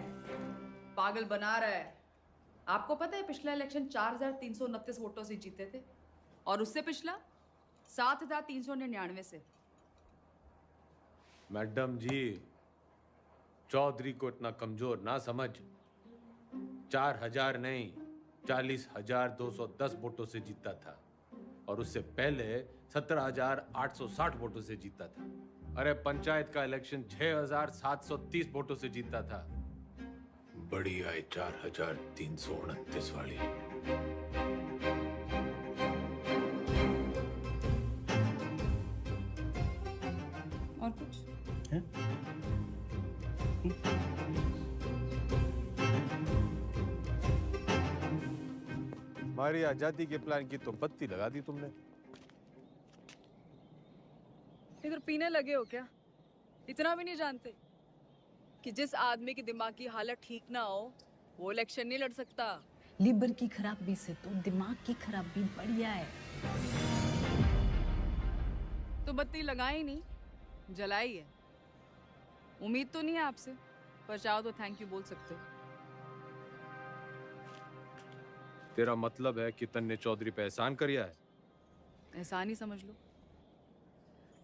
पागल बना रहा है। आपको पता है पिछला इलेक्शन 4,329 वोटों से जीते थे और उससे पिछला 7,399 से। मैडम जी, चौधरी को इतना कमजोर ना समझ। 4,000 नहीं, 40,210 वोटों से जीता था और उससे पहले 17,860 वोटों से जीता था। अरे पंचायत का इलेक्शन 6,730 वोटों से जीता था। बड़ी आई 4,329 वाली। और कुछ? हमारी आजादी के प्लान की तो बत्ती लगा दी तुमने। इधर पीने लगे हो क्या? इतना भी नहीं जानते कि जिस आदमी की दिमाग की हालत ठीक ना हो वो इलेक्शन नहीं लड़ सकता। लीवर की खराबी से तो दिमाग की खराबी बढ़िया है। तो बत्ती लगाई नहीं, जलाई है। उम्मीद तो नहीं है आपसे, पर चाहो तो थैंक यू बोल सकते हो। तेरा मतलब है कि तन्ने चौधरी पे एहसान करिया है? एहसान ही समझ लो।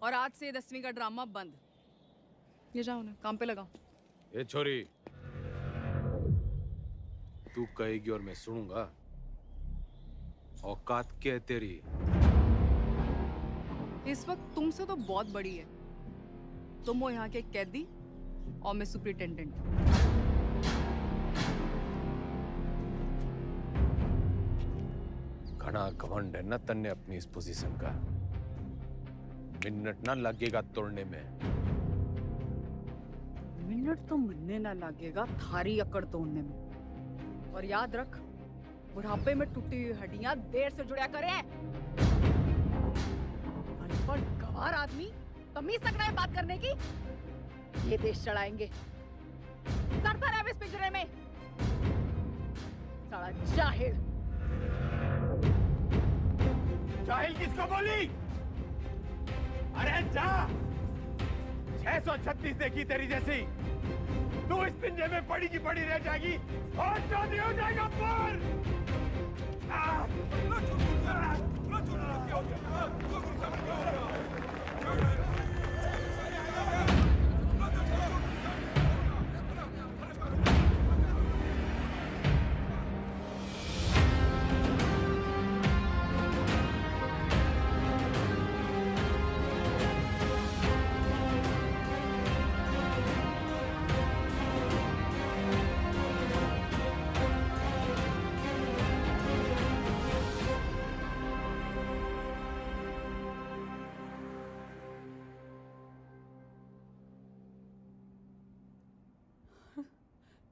और आज से 10वीं का ड्रामा बंद। ये जाओ ना, काम पे लगाओ। ए छोरी, तू कहेगी और मैं सुनूंगा। औकात क्या है तेरी? इस वक्त तुमसे तो बहुत बड़ी है। तुम हो यहाँ के कैदी और मैं सुपरिटेंडेंट। घना घमंड है ना तन्ने अपनी इस पोजीशन का। मिनट ना लगेगा तोड़ने में। मिनट तो मिलने ना लगेगा थारी अकड़ तोड़ने में। और याद रख, बुढ़ापे में टूटी हुई हड्डियां देर से जुड़ा करे। अनपढ़ गवार आदमी तमीज तक नहीं बात करने की। ये देश चढ़ाएंगे। सड़ता रहे इस पिंजरे में। साला जाहिल। जाहिल किसको बोली? अरे जा! 636 देखी तेरी जैसी। तू इस पिंजरे में पड़ी की पड़ी रह जाएगी और चौधरी हो जाएगा पर।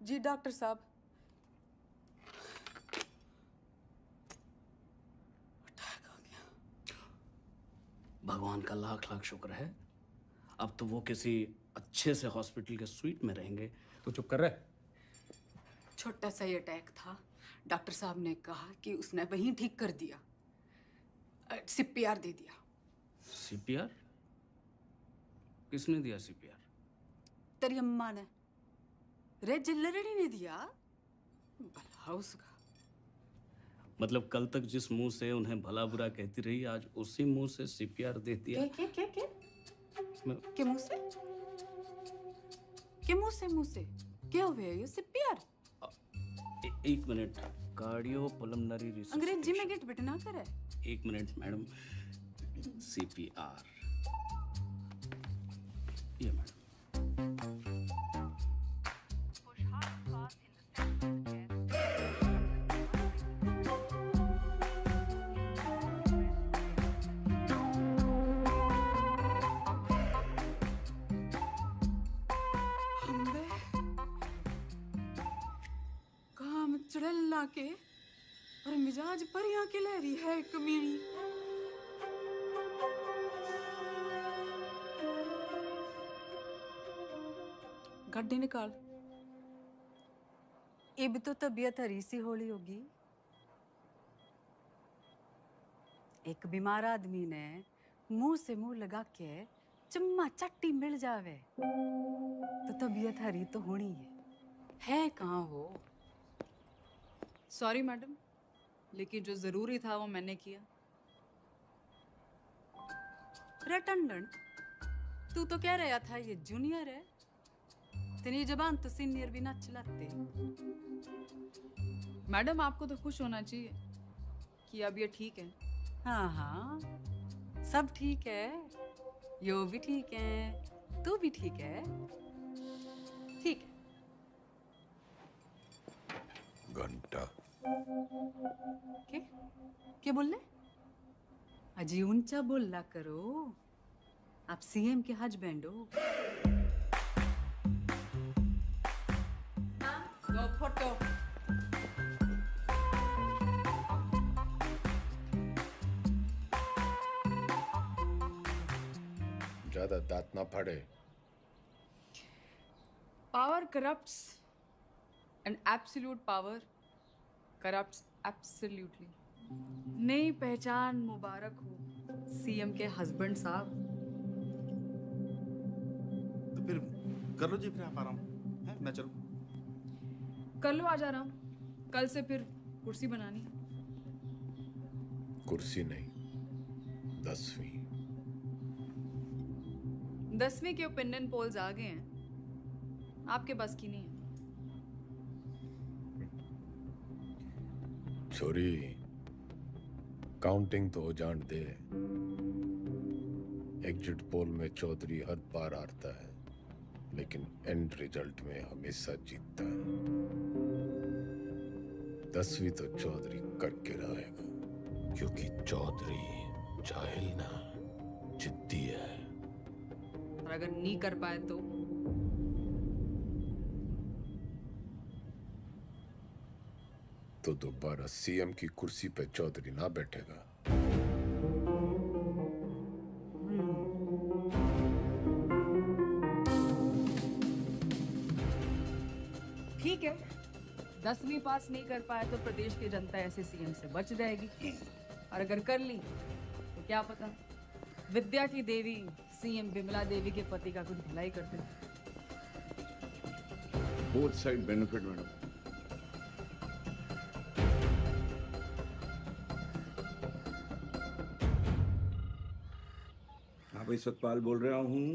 जी डॉक्टर साहब। भगवान का लाख लाख शुक्र है, अब तो वो किसी अच्छे से हॉस्पिटल के स्वीट में रहेंगे। तो चुप कर रहे। छोटा सा ही अटैक था। डॉक्टर साहब ने कहा कि उसने वहीं ठीक कर दिया। सीपीआर दे दिया। सीपीआर? किसने दिया सीपीआर? तेरी अम्मा ने। रे जिल्लरड़ी ने दिया। भला उसका। मतलब कल तक जिस मुंह से उन्हें भला बुरा कहती रही, आज उसी मुंह से CPR दे दिया। के मुंह से? के मुंह से क्या हुआ ये CPR? एक मिनट, कार्डियो पल्मोनरी रिसर्च। अंग्रेजी में गेट बेटे ना करे। एक मिनट मैडम, CPR ये मैडम। काम चढ़ला के और मिजाज पर यहाँ के लहरी है कमीनी। गड्डी निकाल। इब तो तबीयत हरी सी होली होगी। एक बीमार आदमी ने मुंह से मुंह लगा के चम्मा चट्टी मिल जावे तो तबीयत हरी तो होनी है कहाँ हो? सॉरी मैडम, लेकिन जो जरूरी था वो मैंने किया। रटंडन, तू तो कह रहा था ये जूनियर है, तेरी जबान तो सीनियर भी ना चलाते। मैडम आपको तो खुश होना चाहिए कि अब ये ठीक है। हाँ हाँ, सब ठीक है, यो भी ठीक है, तू भी ठीक है, ठीक है। घंटा क्या बोल रहे? अजी ऊंचा बोला करो, आप CM के हस्बैंड हो। No photo. ज्यादा दांत ना फाड़े। Power corrupts and absolute power corrupts absolutely। नई पहचान मुबारक हो CM के हस्बैंड साहब। तो फिर कर लो जी, फिर आप आराम है, मैं चलूं। कर लो आज आराम, कल से फिर कुर्सी बनानी। कुर्सी नहीं, 10वीं। 10वीं के ओपिनियन पोल्स आ गए हैं, आपके बस की नहीं है। छोरी, काउंटिंग तो हो जान दे। एग्जिट पोल में चौधरी हर बार हारता है, लेकिन एंड रिजल्ट में हमेशा जीतता है। 10वीं तो चौधरी करके रहेगा, क्योंकि चौधरी जाहिल ना, जिद्दी है। और अगर नहीं कर पाए तो दोबारा CM की कुर्सी पे चौधरी ना बैठेगा। ठीक है, 10वीं पास नहीं कर पाए तो प्रदेश की जनता ऐसे CM से बच जाएगी, और अगर कर ली तो क्या पता विद्या की देवी CM विमला देवी के पति का कुछ भलाई करते। Both side benefit madam. हाँ भाई, सतपाल बोल रहा हूँ।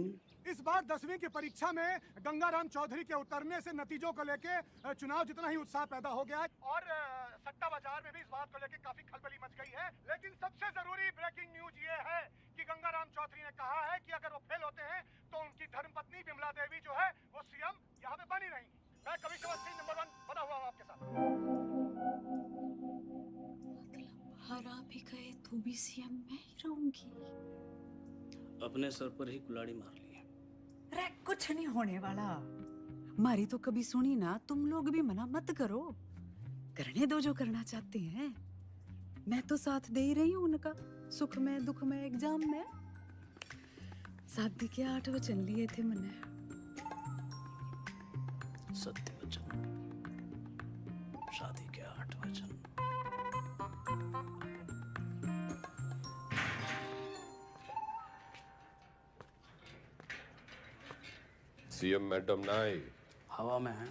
इस बार 10वीं की परीक्षा में गंगाराम चौधरी के उतरने से नतीजों को लेके चुनाव जितना ही उत्साह पैदा हो गया है, और सट्टा बाजार में भी इस बात को लेके काफी खलबली मच गई है। लेकिन सबसे जरूरी ब्रेकिंग न्यूज ये है कि गंगाराम चौधरी ने कहा है कि अगर वो फेल होते हैं तो उनकी धर्मपत्नी विमला देवी जो है वो CM यहाँ पे बनी रहेंगी। मैं कमिश्नर सिंह नंबर 1 बना हुआ हूँ आपके साथ। हरा भी गए तो भी CM मैं ही रहूंगी। अपने सर पर ही कुल्हाड़ी मार ली। अरे कुछ नहीं होने वाला, मारी तो कभी सुनी ना। तुम लोग भी मना मत करो, करने दो जो करना चाहते हैं। मैं तो साथ दे ही रही हूँ उनका, सुख में दुख में एग्जाम में। शादी के 8 वचन लिए थे मैंने। सत्य वचन, शादी के 8 वचन। CM मैडम ना आई, हवा में है।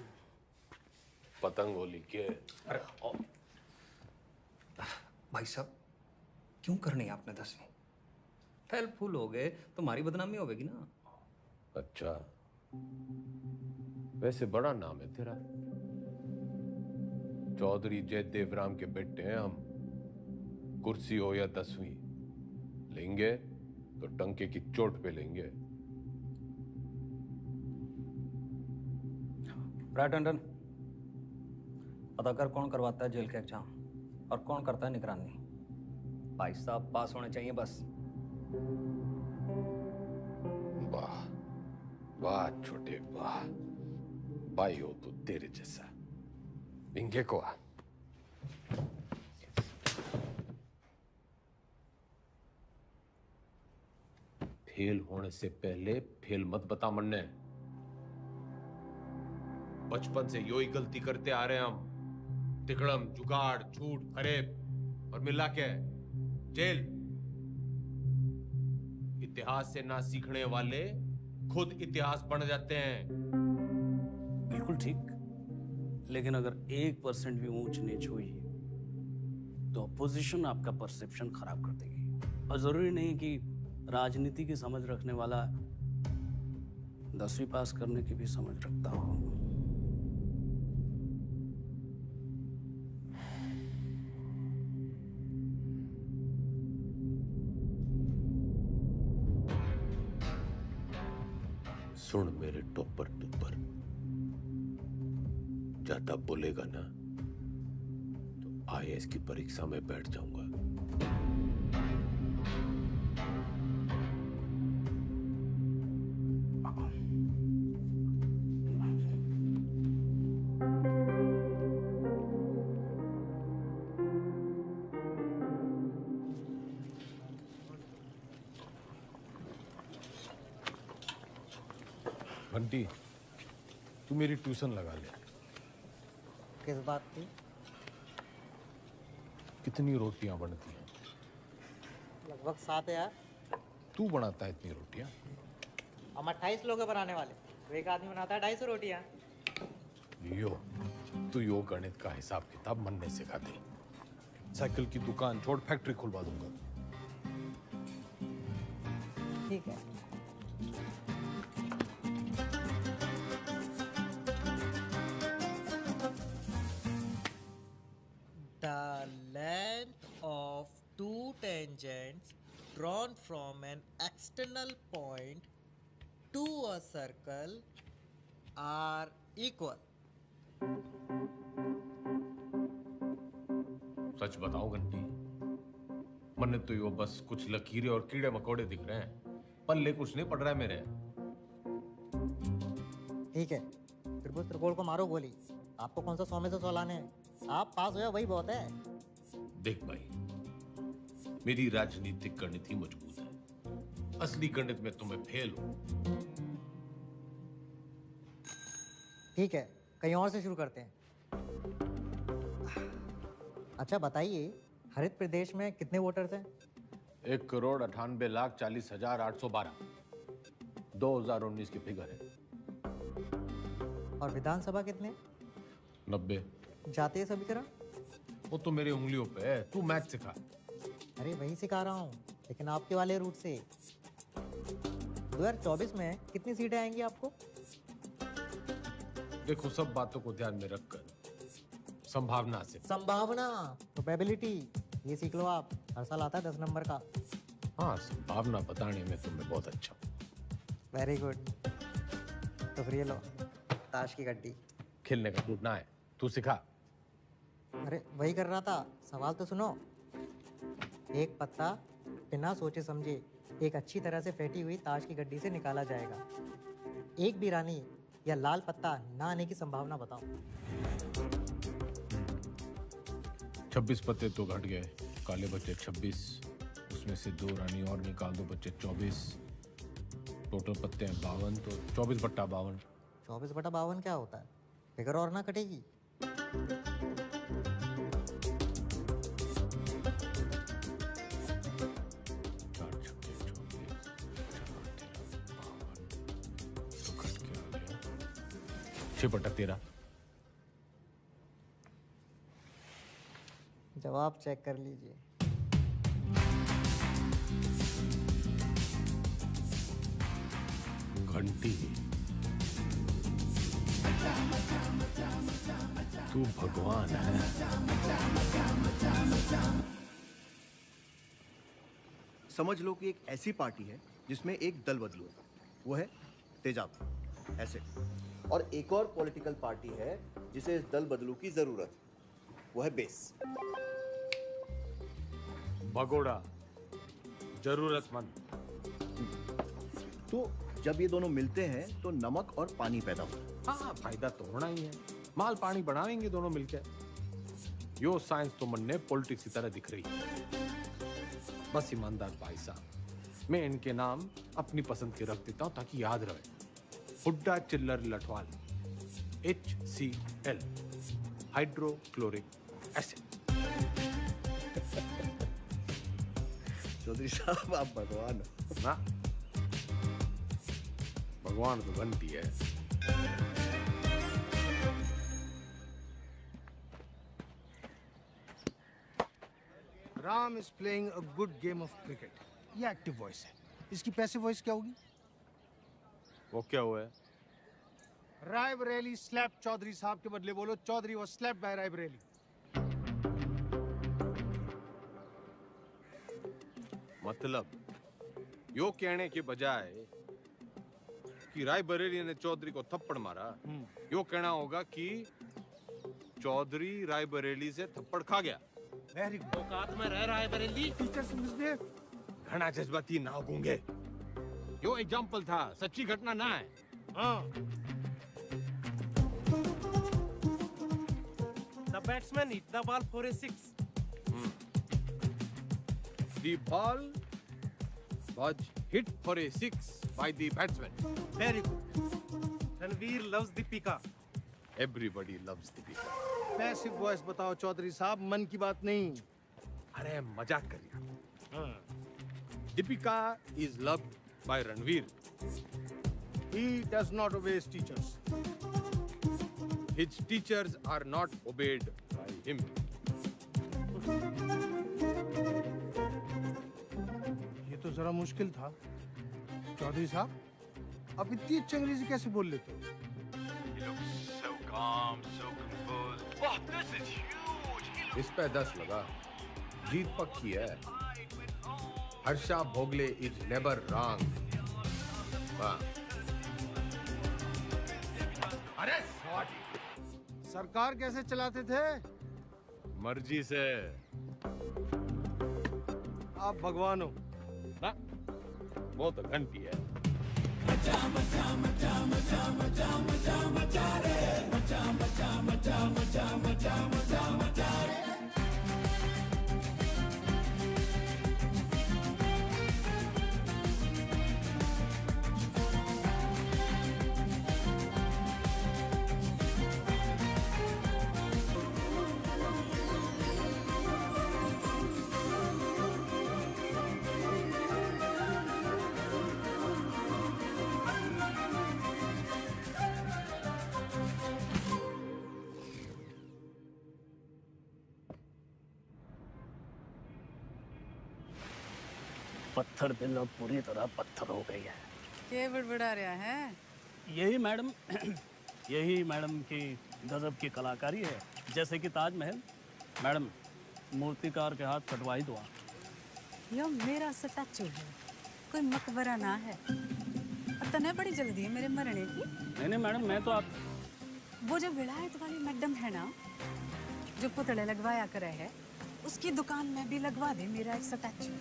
पतंग होली के। अरे भाई साहब क्यों करनी आपने 10वीं? फेल फूल हो गए तो हमारी बदनामी होगी ना। अच्छा, वैसे बड़ा नाम है तेरा। चौधरी जयदेव राम के बेटे हैं हम। कुर्सी हो या 10वीं, लेंगे तो टंके की चोट पे लेंगे। राइट टंडन, पता कर कौन करवाता है जेल के एग्जाम और कौन करता है निगरानी। भाई साहब पास होने चाहिए बस। वाह वाह छोटे वाह, भाई हो तो तेरे जैसा। इंगे को आ। फेल होने से पहले फेल मत बता मन्ने। बचपन से यो ही गलती करते आ रहे हैं हम। तिकड़म, जुगाड़, झूठ, फरेब और मिला के जेल। इतिहास से ना सीखने वाले खुद इतिहास बन जाते हैं। बिल्कुल ठीक, लेकिन अगर 1% भी ऊंच नीच हुई तो अपोजिशन आपका परसेप्शन खराब कर देगी। और जरूरी नहीं कि राजनीति की समझ रखने वाला 10वीं पास करने की भी समझ रखता हो। सुन मेरे टोपर टुपर, ज्यादा बोलेगा ना तो आईएएस की परीक्षा में बैठ जाऊंगा। बंटी, तू मेरी ट्यूशन लगा ले। किस बात की? कितनी रोटियां बनती हैं? लगभग 7 यार। तू बनाता है इतनी रोटियां? हम 28 लोग हैं बनाने वाले, तो एक आदमी बनाता है 250 रोटियां। यो, तू यो गणित का हिसाब किताब मन नहीं सिखा दे। साइकिल की दुकान छोड़ फैक्ट्री खुलवा दूंगा। ठीक है। The length of two tangents drawn from an external point to a circle are equal. सच बताओ घंटी, मन तो यो बस कुछ लकीरें और कीड़े मकोड़े दिख रहे हैं, पल्ले कुछ नहीं पड़ रहा है मेरे। ठीक है, त्रिभुज त्रिकोण को मारो गोली। आपको कौन सा 100 में से 100 लाने हैं? आप पास हो वही बहुत है। देख भाई, मेरी राजनीतिक गणित ही मजबूत है, असली गणित में तुम्हें फेल हो। ठीक है, कहीं और से शुरू करते हैं। अच्छा बताइए, हरित प्रदेश में कितने वोटर्स हैं? 1,98,40,812 2019 की फिगर है। और विधानसभा कितने? 90। जातीय समीकरण? वो तो मेरी उंगलियों पे है, तू मैथ सिखा। अरे वही सिखा रहा हूँ, लेकिन आपके वाले रूट से। 2024 में कितनी सीटें आएंगी आपको? देखो, सब बातों को ध्यान में रखकर संभावना से। संभावना, प्रोबेबिलिटी, ये सीख लो आप। हर साल आता है 10 नंबर का। हाँ, संभावना बताने में तुम्हें बहुत अच्छा। Very good. तो फिर ये लो, ताश की गड्डी। खेलने का मूड ना है, तू सिखा। अरे वही कर रहा था, सवाल तो सुनो। एक पत्ता बिना सोचे समझे एक अच्छी तरह से फेंटी हुई ताश की गड्डी से निकाला जाएगा। एक भी रानी या लाल पत्ता ना आने की संभावना बताओ। 26 पत्ते तो घट गए, काले बचे 26, उसमें से 2 रानी और निकाल दो, बचे 24। टोटल पत्ते हैं 52, तो 24/52। 24/52 क्या होता है? फिगर और ना कटेगी। जवाब चेक कर लीजिए। घंटी, तू भगवान है। समझ लो कि एक ऐसी पार्टी है जिसमें एक दल बदलू है, वो है तेजाब ऐसे, और एक और पॉलिटिकल पार्टी है जिसे इस दल बदलू की जरूरत है, वो है बेस। भगोड़ा, जरूरतमंद। तो जब ये दोनों मिलते हैं तो नमक और पानी पैदा होता है। हाँ, फायदा तो होना ही है। माल पानी बनाएंगे दोनों मिलकर। यो साइंस तो मन ने पॉलिटिक्स की तरह दिख रही है। बस ईमानदार भाई साहब, मैं इनके नाम अपनी पसंद के रख देता हूं ताकि याद रहे। Hooda Chhillar Lathwal, HCl, hydrochloric acid. Chaudhary साहब आप भगवान हो। ना, भगवान तो बनती है। Ram is playing a good game of cricket. ये एक्टिव वॉइस है। इसकी पैसिव वॉइस क्या होगी? वो क्या हुआ है? रायबरेली स्लैप चौधरी साहब के बदले बोलो Chaudhary was slapped by Raebareli. मतलब यो कहने के बजाय कि रायबरेली ने चौधरी को थप्पड़ मारा, यो कहना होगा कि चौधरी रायबरेली से थप्पड़ खा गया। Very good. औकात में रह रायबरेली। Teachers misbehave. घना जज्बाती ना होंगे। यो एग्जांपल था, सच्ची घटना ना है। हाँ। The batsman hit the ball for a 6. The ball was hit for a 6 by the batsman. Very good. Ranveer loves Deepika. Everybody loves Deepika. Passive voice बताओ चौधरी साहब, मन की बात नहीं। अरे मजाक कर रहा। Deepika is loved by Ranveer. He does not obey his teachers. His teachers are not obeyed by him. ये तो जरा मुश्किल था। चौधरी साहब, आप इतनी अच्छी अंग्रेजी कैसे बोल लेते हो? So calm, so composed. Oh, this is huge. इस पे 10 लगा। जीत पक्की है। Harsha Bhogle is never wrong. अरे सरकार कैसे चलाते थे? मर्जी से। आप भगवान हो ना, वो तो घंटी है। पत्थर दिल अब पूरी तरह पत्थर हो गई है। क्या बड़बड़ा रहा है? यही मैडम यही मैडम की गजब की कलाकारी है। जैसे कि ताजमहल, मैडम मूर्तिकार के हाथ कटवाई दो। यो मेरा स्टैचू है, कोई मकबरा ना है। और तने बड़ी जल्दी है मेरे मरने की। नहीं मैडम, मैं तो आप वो जो विलायत वाली मैडम है ना, जो पुतले लगवाया करे है, उसकी दुकान में भी लगवा दे मेरा एक स्टैचू।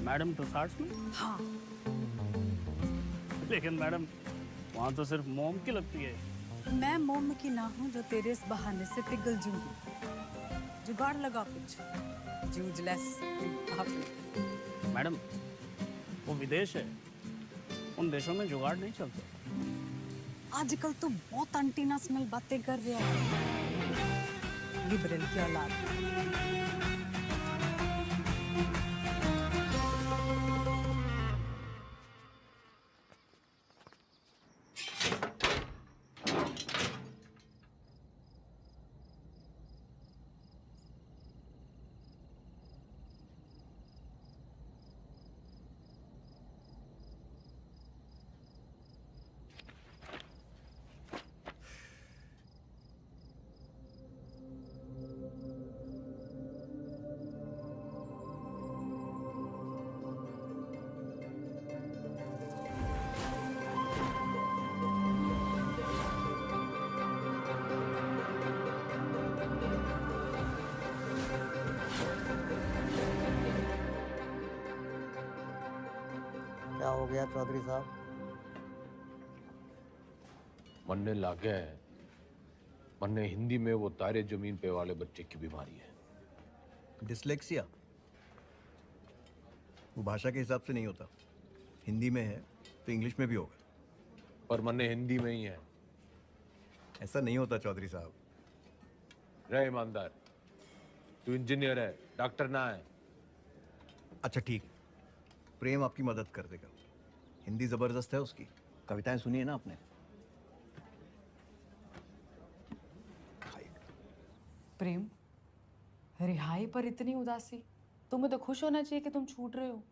मैडम तो 60 में? हाँ। लेकिन मैडम वहाँ तो सिर्फ मोम की लगती है। मैं मोम की ना हूँ जो तेरे इस बहाने से पिघल जूंगी। जुगाड़ लगा कुछ। जूजलेस। मैडम वो विदेश है, उन देशों में जुगाड़ नहीं चलते। आजकल तो बहुत एंटीनेशनल बातें कर रहे हैं। लिबरल की औलाद। हो गया चौधरी साहब? मन्ने लागे है, मन्ने हिंदी में वो तारे जमीन पे वाले बच्चे की बीमारी है। डिसलेक्सिया वो भाषा के हिसाब से नहीं होता, हिंदी में है तो इंग्लिश में भी होगा। पर मन्ने हिंदी में ही है। ऐसा नहीं होता चौधरी साहब। रहे ईमानदार, तू इंजीनियर है, डॉक्टर ना है। अच्छा ठीक, प्रेम आपकी मदद कर देगा। हिंदी जबरदस्त है उसकी, कविताएं सुनी है ना आपने? प्रेम, रिहाई पर इतनी उदासी? तुम्हें तो खुश होना चाहिए कि तुम छूट रहे हो।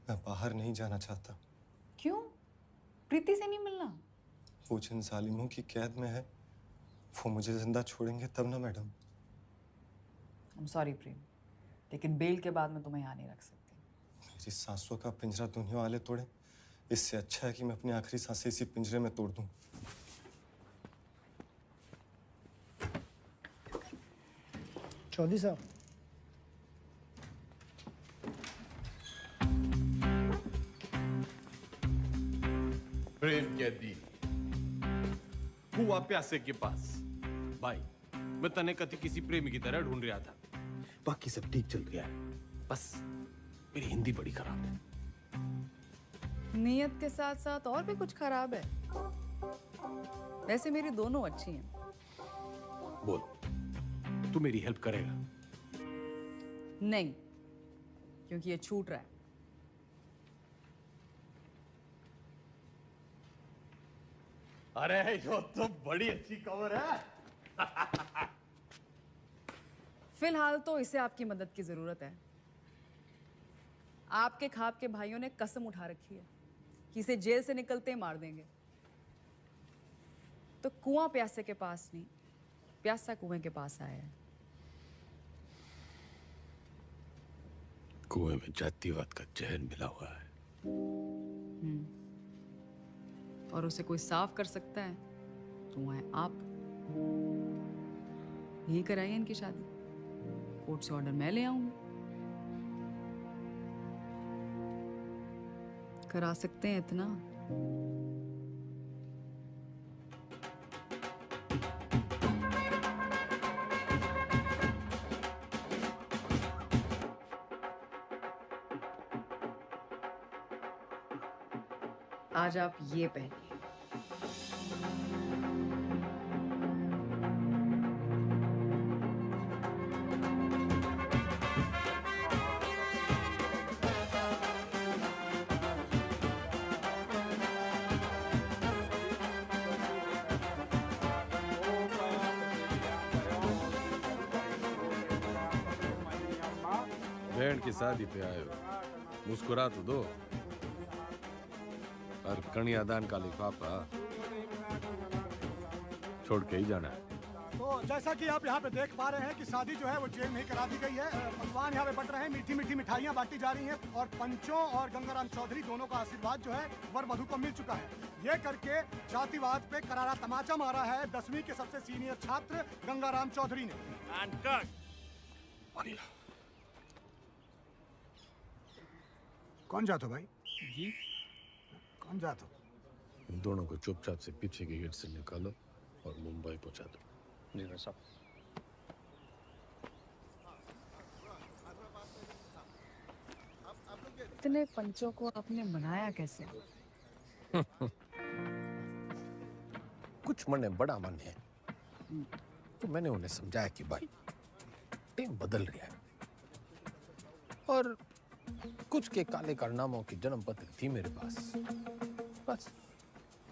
मैं बाहर नहीं जाना चाहता। क्यों? प्रीति से नहीं मिलना? वो जिन जालिमों की कैद में है वो मुझे जिंदा छोड़ेंगे तब ना मैडम। सॉरी प्रेम, लेकिन बेल के बाद मैं तुम्हें यहाँ नहीं रख सकती। मेरी सांसों का पिंजरा दुनिया वाले तोड़े, इससे अच्छा है कि मैं अपनी आखिरी सांसें इसी पिंजरे में तोड़ दूं। चौधरी साहब, प्रेम कैदी हुआ प्यासे के पास। भाई मैं तने कति किसी प्रेमी की तरह ढूंढ रहा था, बाकी सब ठीक चल गया है, बस मेरी हिंदी बड़ी खराब है। नियत के साथ साथ और भी कुछ खराब है? वैसे मेरी दोनों अच्छी हैं। बोल, तू मेरी हेल्प करेगा? नहीं, क्योंकि ये छूट रहा है। अरे यो तो बड़ी अच्छी खबर है। फिलहाल तो इसे आपकी मदद की जरूरत है। आपके खाप के भाइयों ने कसम उठा रखी है कि इसे जेल से निकलते ही मार देंगे। तो कुआं प्यासे के पास नहीं, प्यासा कुएं के पास आया है। कुएं में जातिवाद का जहर मिला हुआ है। और उसे कोई साफ कर सकता है तो वो है आप। यही कराइए इनकी शादी, कोर्ट से ऑर्डर मैं ले आऊंगी। करा सकते हैं इतना? आज आप ये पहनिए। बहन की शादी पे आए हो, मुस्कुरा तो दो। और कन्यादान का लिफाफा छोड़ के ही जाना है। तो जैसा कि आप यहाँ पे देख पा रहे हैं कि शादी जो है वो जेल में ही करा दी गई है। पकवान यहाँ पे बट रहे हैं, मीठी मीठी मिठाइयाँ बांटी जा रही हैं और पंचों और गंगाराम चौधरी दोनों का आशीर्वाद जो है वर वधू को मिल चुका है। ये करके जातिवाद पे करारा तमाचा मारा है 10वीं के सबसे सीनियर छात्र गंगाराम चौधरी ने। कौन जातो भाई? जी कौन जातो? इन दोनों को चुपचाप से पीछे के गेट से निकालो और मुंबई पहुंचा दो। जी भाई साहब। इतने पंचों को आपने बनाया कैसे? कुछ मन है, बड़ा मन है, तो मैंने उन्हें समझाया कि भाई टीम बदल रही है और कुछ के काले कारनामों की जन्म पत्री थी मेरे पास, बस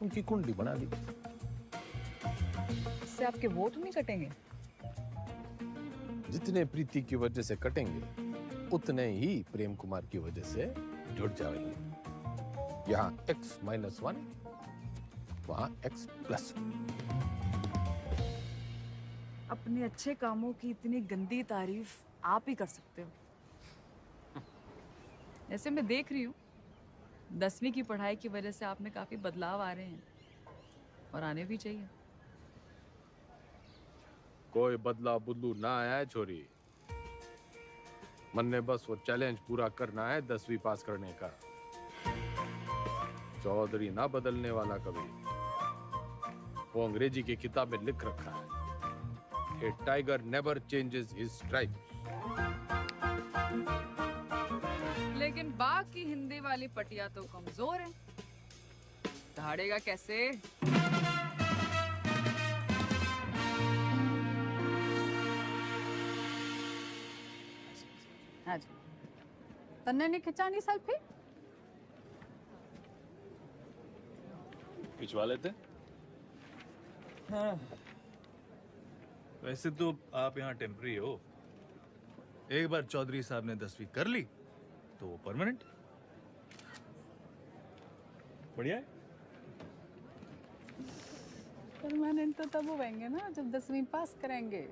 उनकी कुंडली बना दी। इससे आपके वोट नहीं कटेंगे? जितने प्रीति की वजह से कटेंगे उतने ही प्रेम कुमार की वजह से जुड़ जाएंगे। यहाँ X-1, वहाँ X+। अपने अच्छे कामों की इतनी गंदी तारीफ आप ही कर सकते हो। ऐसे मैं देख रही हूँ 10वीं की पढ़ाई की वजह से आप में काफी बदलाव आ रहे हैं और आने भी चाहिए। कोई बदलाव बुदलू ना आया है छोरी, मन ने बस वो चैलेंज पूरा करना है 10वीं पास करने का। चौधरी ना बदलने वाला कभी। वो अंग्रेजी की किताब में लिख रखा है, a tiger never changes his stripe. लेकिन बाकी हिंदी वाली पटिया तो कमजोर है, दहाड़ेगा कैसे? हाँ जी, तन्ने नहीं खिंचानी सेल्फी? खिंचवा लेते। हाँ। वैसे तो आप यहाँ टेम्पररी हो, एक बार चौधरी साहब ने 10वीं कर ली तो वो परमानेंट। बढ़िया है। परमानेंट तो तब होंगे ना जब 10वीं पास करेंगे।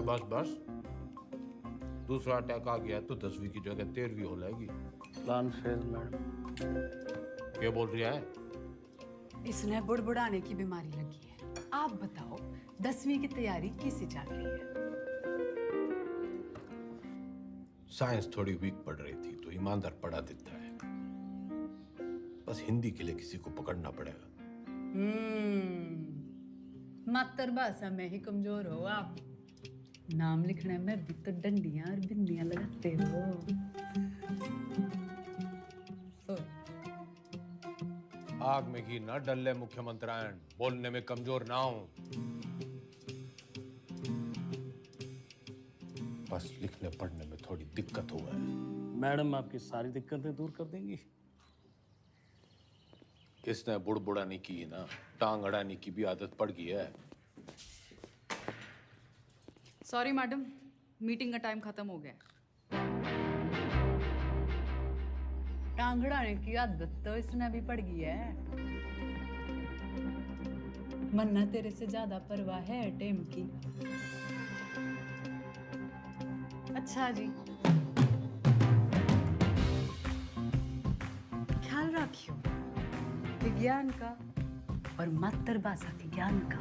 बस बस, दूसरा अटैक आ गया तो 10वीं की जगह 13वीं हो जाएगी। Plan fail madam. क्या बोल रही है? इसने बुड़बुड़ाने की बीमारी लगी है। आप बताओ 10वीं की तैयारी कैसी चल रही है? साइंस थोड़ी वीक पड़ रही थी तो ईमानदार पढ़ा देता है, बस हिंदी के लिए किसी को पकड़ना पड़ेगा। मातृभाषा में ही कमजोर हो आप। नाम लिखने में भी तो डंडियां और बिंदियां लगाते हो। आग में घी ना डल्ले मुख्यमंत्रियान, बोलने में कमजोर ना हो। बस लिखने पढ़ने में थोड़ी दिक्कत हुआ है। मैडम आपकी सारी दिक्कतें दूर कर देंगी। इसने बुड़बुड़ाने की ना, टांग अड़ाने की भी आदत पड़ गई है। सॉरी मैडम, मीटिंग का टाइम खत्म हो गया। टांगड़ाने की आदत तो इसने भी पड़ गई है। मन्ना तेरे से ज्यादा परवाह है टेम की। अच्छा जी, ख्याल रखियो विज्ञान का और मातृभाषा के ज्ञान का।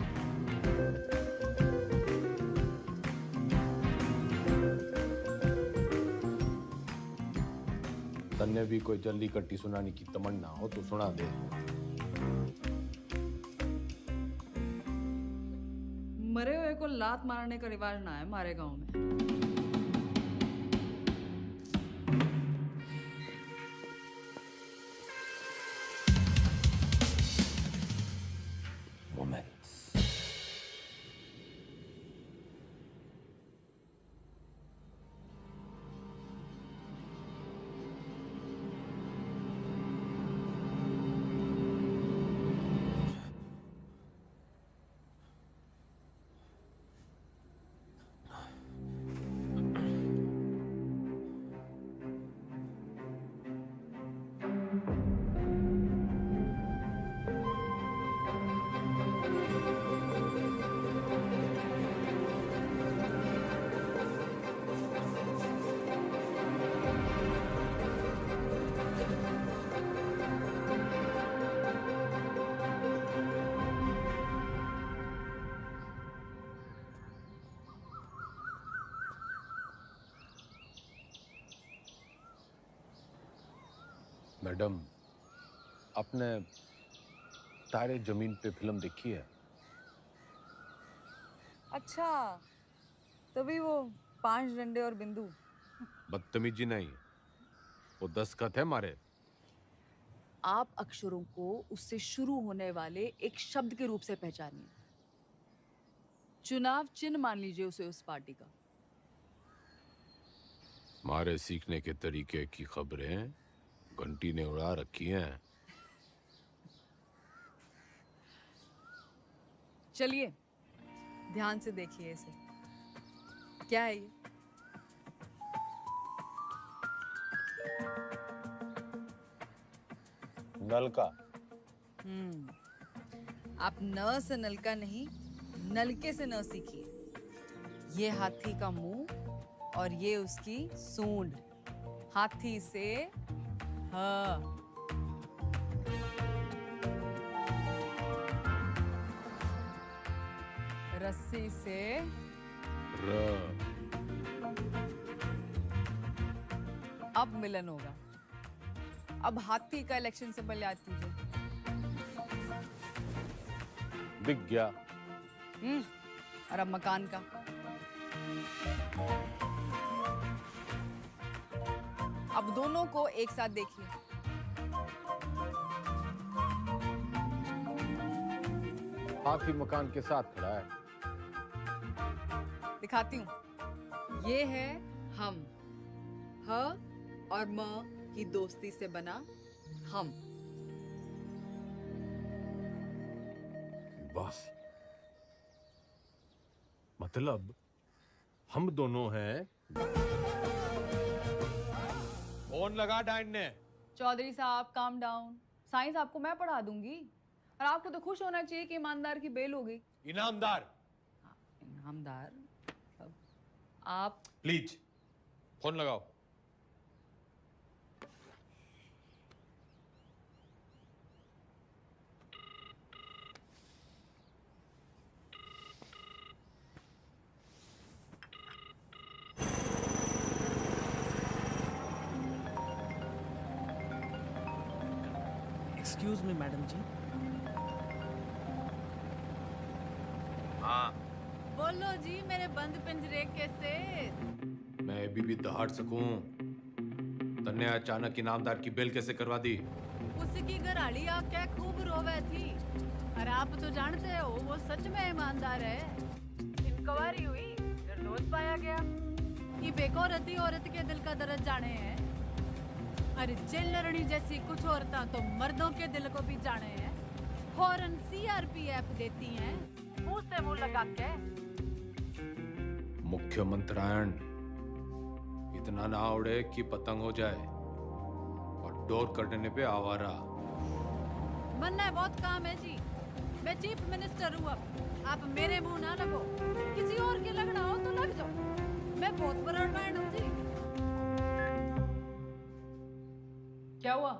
तन्ने भी कोई जल्दी कट्टी सुनाने की तमन्ना हो तो सुना दे। मरे हुए को लात मारने का रिवाज ना है हमारे गांव में। मैडम, आपने तारे जमीन पे फिल्म देखी है? अच्छा, तभी वो 5 डंडे और बिंदु। बदतमीजी नहीं, वो दस्तखत है मारे। आप अक्षरों को उससे शुरू होने वाले एक शब्द के रूप से पहचानिए। चुनाव चिन्ह मान लीजिए उसे उस पार्टी का। मारे सीखने के तरीके की खबरें घंटी ने उड़ा रखी हैं। चलिए ध्यान से देखिए इसे। क्या है ये? नलका। आप न से नलका नहीं, नलके से न सीखिए। ये हाथी का मुंह और ये उसकी सूंड। हाथी से ह, रस्सी से अब मिलन होगा। अब हाथी का इलेक्शन से पहले याद कीजिए। बिक गया। और अब मकान का। अब दोनों को एक साथ देखिए। हाथी मकान के साथ खड़ा है। दिखाती हूँ। ये है हम, ह और म की दोस्ती से बना हम। वाह, मतलब हम दोनों हैं। फोन लगा डाइन ने। चौधरी साहब काम डाउन। साइंस आपको मैं पढ़ा दूंगी और आपको तो खुश होना चाहिए कि ईमानदार की बेल हो गई। इनामदार। इनामदार आप प्लीज फोन लगाओ। एक्सक्यूज मी मैडम जी। हाँ, बोलो जी मेरे बंद पिंजरे के सेठ। मैं अभी भी दहाड़ सकूं। तन्ने अचानक इनामदार की बेल कैसे करवा दी? उसकी घराड़ी आके खूब रोवे थी और आप तो जानते हो वो सच में ईमानदार है। इंक्वायरी हुई, निर्दोष पाया गया। ये बेकौरती औरत के दिल का दर्द जाने हैं। अरे जेलरनी जैसी कुछ औरतां तो मर्दों के दिल को भी जाने हैं। फौरन सीआरपीएफ देती हैं, मुंह से मुंह लगा के। मुख्यमंत्रियान इतना ना उड़े कि पतंग हो जाए और डोर कटने पे आवारा। बनना बहुत काम है जी। मैं चीफ मिनिस्टर हूँ अब। आप मेरे मुंह ना लगो। किसी और के लगना हो तो लग जाओ। मैं बहुत बड़ा मैन हूँ जी। क्या हुआ?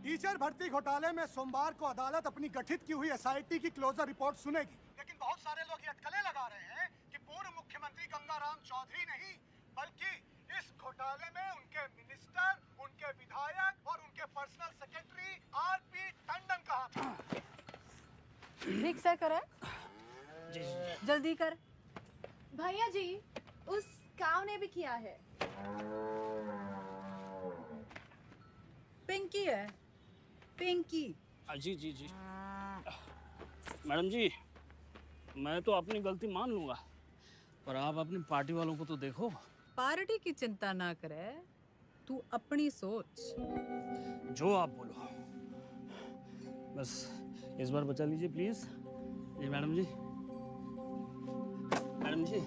टीचर भर्ती घोटाले में सोमवार को अदालत अपनी गठित की हुई एसआईटी की क्लोजर रिपोर्ट सुनेगी। लेकिन बहुत सारे लोग ये अटकलें लगा रहे हैं कि पूर्व मुख्यमंत्री गंगाराम चौधरी नहीं बल्कि इस घोटाले में उनके मिनिस्टर, उनके विधायक और उनके पर्सनल सेक्रेटरी आरपी टंडन का हाथ है। ठीक से करे, जल्दी कर। भैया जी, उस काव ने भी किया है। पिंकी है, पिंकी। जी जी जी मैडम जी, मैं तो अपनी गलती मान लूंगा, पर आप अपनी पार्टी वालों को तो देखो। पार्टी की चिंता ना करे, तू अपनी सोच। जो आप बोलो, बस इस बार बचा लीजिए प्लीज। जी madam ji, madam ji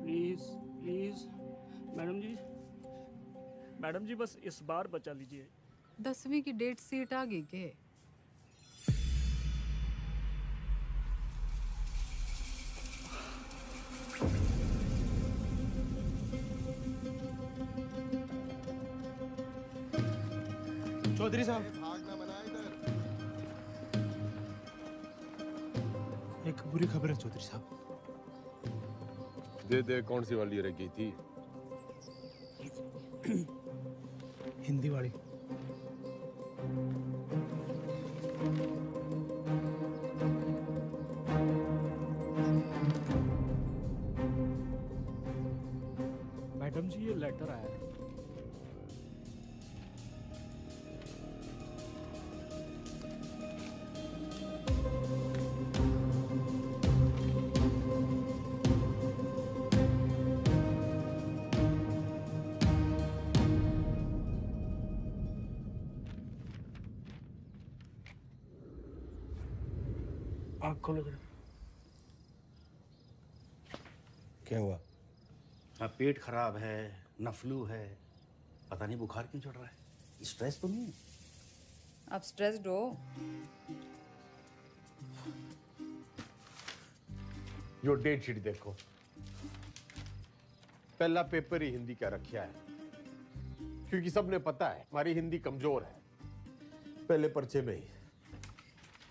please please, madam ji, madam ji बस इस बार बचा लीजिए। 10वीं की डेट सीट आ गई के? चौधरी साहब, एक बुरी खबर है चौधरी साहब। दे कौन सी वाली रह गई थी? हिंदी वाली। मैडम जी ये लेटर आया है। आँख खोलो जरा। क्या हुआ? ना पेट खराब है, ना फ्लू है, पता नहीं बुखार क्यों चढ़ रहा है। स्ट्रेस तो नहीं है? आप स्ट्रेस्ड हो? यो डेट शीट देखो, पहला पेपर ही हिंदी का रखा है, क्योंकि सबने पता है हमारी हिंदी कमजोर है। पहले पर्चे में ही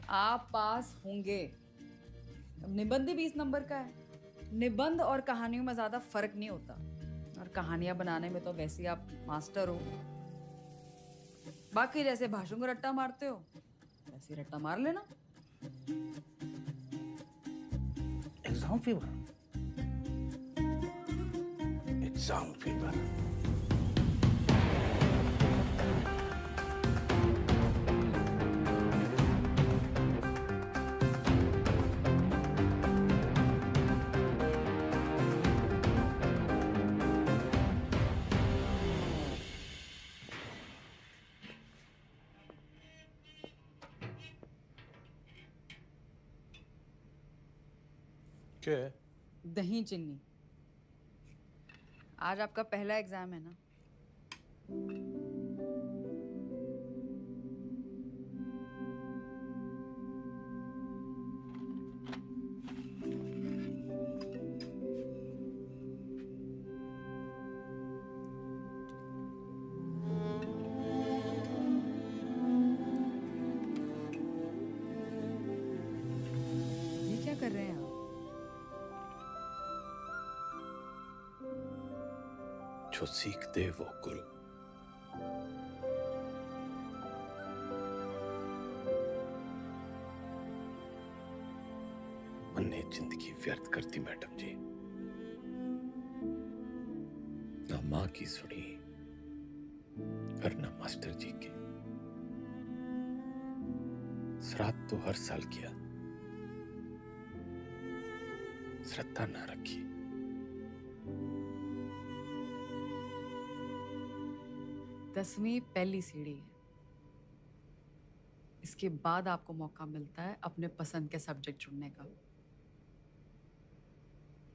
आप पास होंगे। अब निबंध ही 20 नंबर का है। निबंध और कहानियों में ज्यादा फर्क नहीं होता, और कहानियां बनाने में तो वैसे ही आप मास्टर हो। बाकी जैसे भाषण को रट्टा मारते हो वैसे ही रट्टा मार लेना। Exam fever. Exam fever. क्या है? दही चीनी। आज आपका पहला एग्जाम है ना? ये क्या कर रहे हैं आप? जो सीखते वो गुरु। मैंने जिंदगी व्यर्थ कर दी मैडम जी, ना माँ की सुनी और ना मास्टर जी की। श्राद्ध तो हर साल किया, श्रद्धा ना रखी। दसवीं पहली सीढ़ी है। इसके बाद आपको मौका मिलता है अपने पसंद के सब्जेक्ट चुनने का।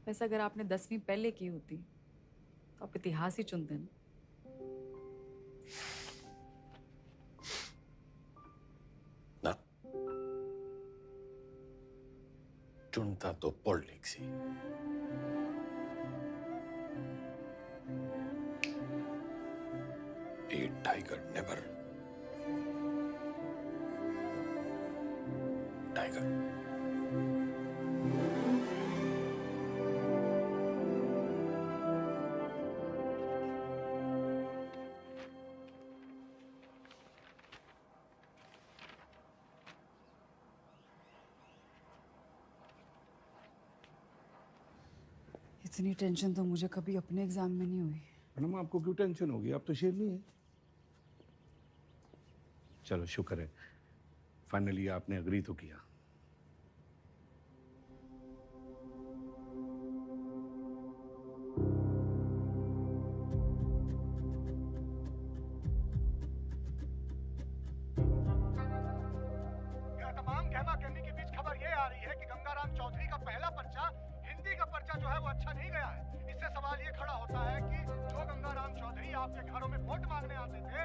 वैसे अगर आपने 10वीं पहले की होती तो आप इतिहास ही चुनते ना। ना, चुनता तो politics he. A tiger never. Tiger. इतनी टेंशन तो मुझे कभी अपने एग्जाम में नहीं हुई। मैडम आपको क्यों टेंशन होगी? आप तो शेरनी है। चलो शुक्र है, फाइनली आपने अग्री तो किया। तमाम गहमा गहमी के बीच खबर ये आ रही है कि गंगाराम चौधरी का पहला पर्चा, हिंदी का पर्चा जो है वो अच्छा नहीं गया है। इससे सवाल ये खड़ा होता है कि जो गंगाराम चौधरी आपके घरों में वोट मांगने आते थे,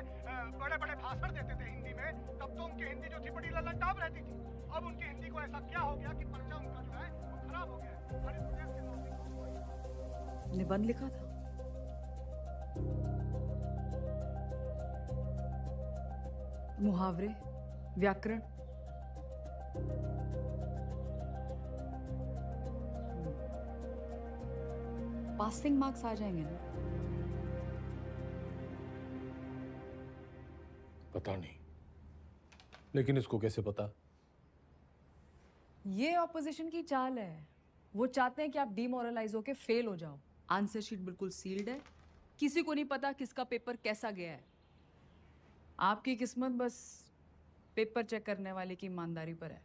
बड़े बड़े भाषण देते थे हिंदी में, तब तो उनकी हिंदी जो थी बड़ी लल्लनटाप रहती थी। अब उनकी हिंदी को ऐसा क्या हो गया कि पर्चा उनका जो है वो खराब हो गया है। सारे प्रदेश के लोग निबंध लिखा था। मुहावरे, व्याकरण। पासिंग मार्क्स आ जाएंगे ना? पता नहीं, लेकिन इसको कैसे पता? ये ऑपोजिशन की चाल है। वो चाहते हैं कि आप डिमोरलाइज होके फेल हो जाओ। आंसर शीट बिल्कुल सील्ड है, किसी को नहीं पता किसका पेपर कैसा गया है। आपकी किस्मत बस पेपर चेक करने वाले की ईमानदारी पर है।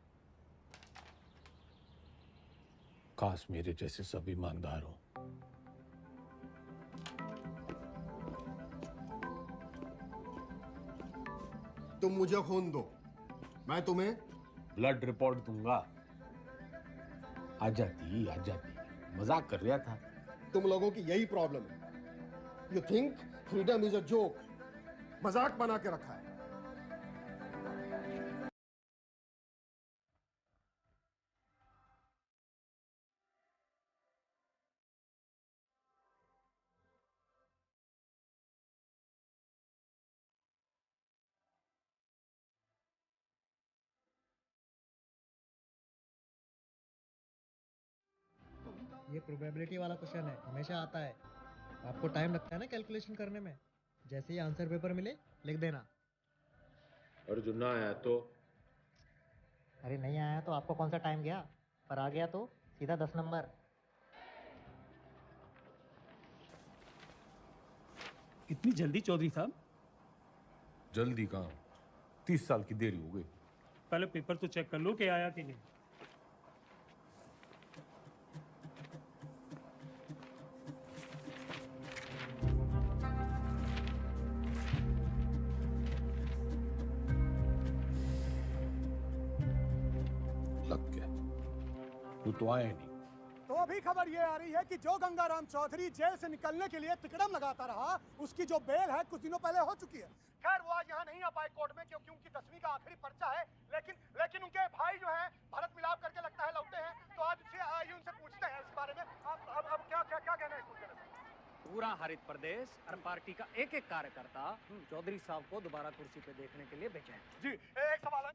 काश मेरे जैसे सब ईमानदार हो। तुम मुझे खून दो, मैं तुम्हें ब्लड रिपोर्ट दूंगा। आ जाती, मजाक कर रहा था। तुम लोगों की यही प्रॉब्लम है। You think freedom is a joke, मजाक बना के रखा है। ये प्रोबेबिलिटी वाला क्वेश्चन है, हमेशा आता है। आपको टाइम लगता है ना कैलकुलेशन करने में। जैसे ही आंसर पेपर मिले लिख देना। और जो ना आया तो? अरे नहीं आया तो आपको कौन सा टाइम गया, पर आ गया तो सीधा 10 नंबर। इतनी जल्दी चौधरी साहब? जल्दी कहाँ, 30 साल की देरी हो गई। पहले पेपर तो चेक कर लो कि आया कि नहीं। लग गया, वो तो आया नहीं। तो अभी खबर ये आ रही है कि जो गंगाराम चौधरी जेल से निकलने के लिए तिकड़म लगाता रहा, उसकी जो बेल है कुछ दिनों पहले हो चुकी है। खैर वो आज यहाँ नहीं आ पाए कोर्ट में क्योंकि उनकी 10वीं का आखिरी पर्चा है, लेकिन उनके भाई जो हैं भरत मिलाप करके लगता है लौटे हैं। तो आज आइए उनसे पूछते हैं इस बारे में। अब क्या कहना है इस मुद्दे में? पूरा हरित प्रदेश और पार्टी का एक एक कार्यकर्ता चौधरी साहब को दोबारा कुर्सी पे देखने के लिए बेचैन। जी एक सवाल है।